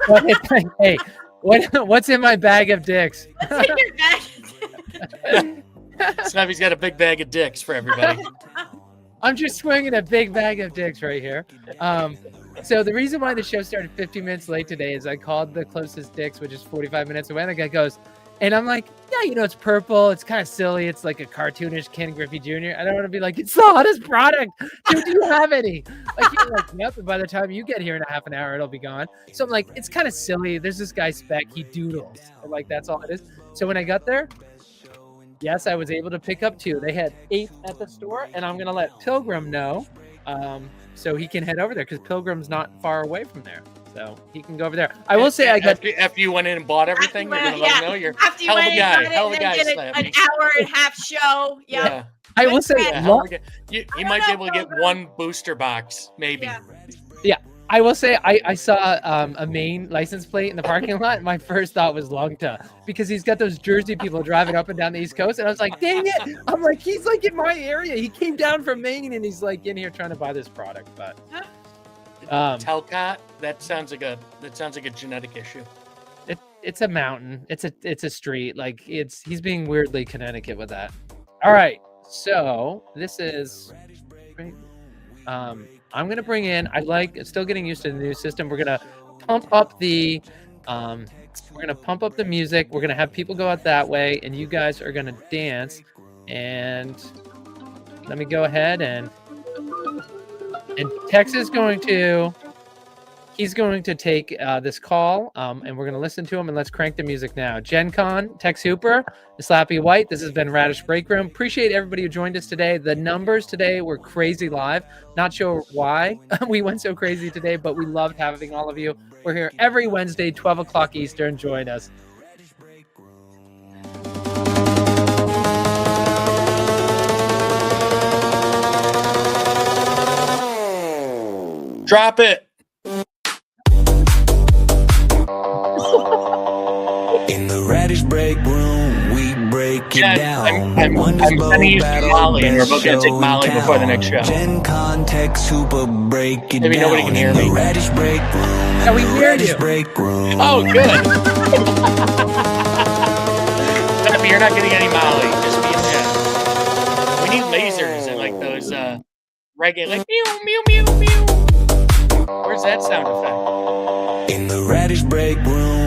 But it's like, hey, what's in my bag of dicks? What's in your bag? Slappy's got a big bag of dicks for everybody. I'm just swinging a big bag of dicks right here. So the reason why the show started 15 minutes late today is I called the closest dicks, which is 45 minutes away, and the guy goes, And I'm like, yeah, you know, it's purple. It's kind of silly. It's like a cartoonish Ken Griffey Jr. I don't want to be like, it's the hottest product. Dude, do you have any? Like, you're like, yep. And by the time you get here in a half an hour, it'll be gone. So I'm like, it's kind of silly. There's this guy Spec. He doodles. And like, that's all it is. So when I got there, yes, I was able to pick up 2. They had 8 at the store, and I'm gonna let Pilgrim know, so he can head over there because Pilgrim's not far away from there. So he can go over there. I will say I got after you went in and bought everything, you're gonna let him know you're after you hell of went a guy, and got hell of it, a guy, and then get Slappy. an hour and a half show. Yeah. I will say Yeah, hell of a guy. He might be able to get 1 booster box, maybe. Yeah. I will say I saw a Maine license plate in the parking lot. And my first thought was Longta because he's got those Jersey people driving up and down the East Coast, and I was like, dang it! I'm like, he's like in my area. He came down from Maine and he's like in here trying to buy this product. But Talcott, that sounds like a genetic issue. It's a mountain. It's a street. Like he's being weirdly Connecticut with that. All right, so this is. I'm gonna bring in. Still getting used to the new system. We're gonna pump up the music. We're gonna have people go out that way, and you guys are gonna dance. And let me go ahead and Tex is going to. He's going to take this call, and we're going to listen to him, and let's crank the music now. Gen Con, Tex Hooper, Slappy White. This has been Radish Break Room. Appreciate everybody who joined us today. The numbers today were crazy live. Not sure why we went so crazy today, but we loved having all of you. We're here every Wednesday, 12 o'clock Eastern. Join us. Drop it. In the Radish Break Room, we break it down. I'm sending you to Molly, and we're both going to take Molly before the next show. Gen Context Super break it Maybe down. nobody can hear In me. the Radish Break Room. Yeah, we hear you. Break Room. Oh, good. Slappy, you're not getting any Molly. Just me and Jen. We need lasers and like those reggae, like mew, mew, mew, mew. Where's that sound effect? In the Radish Break Room.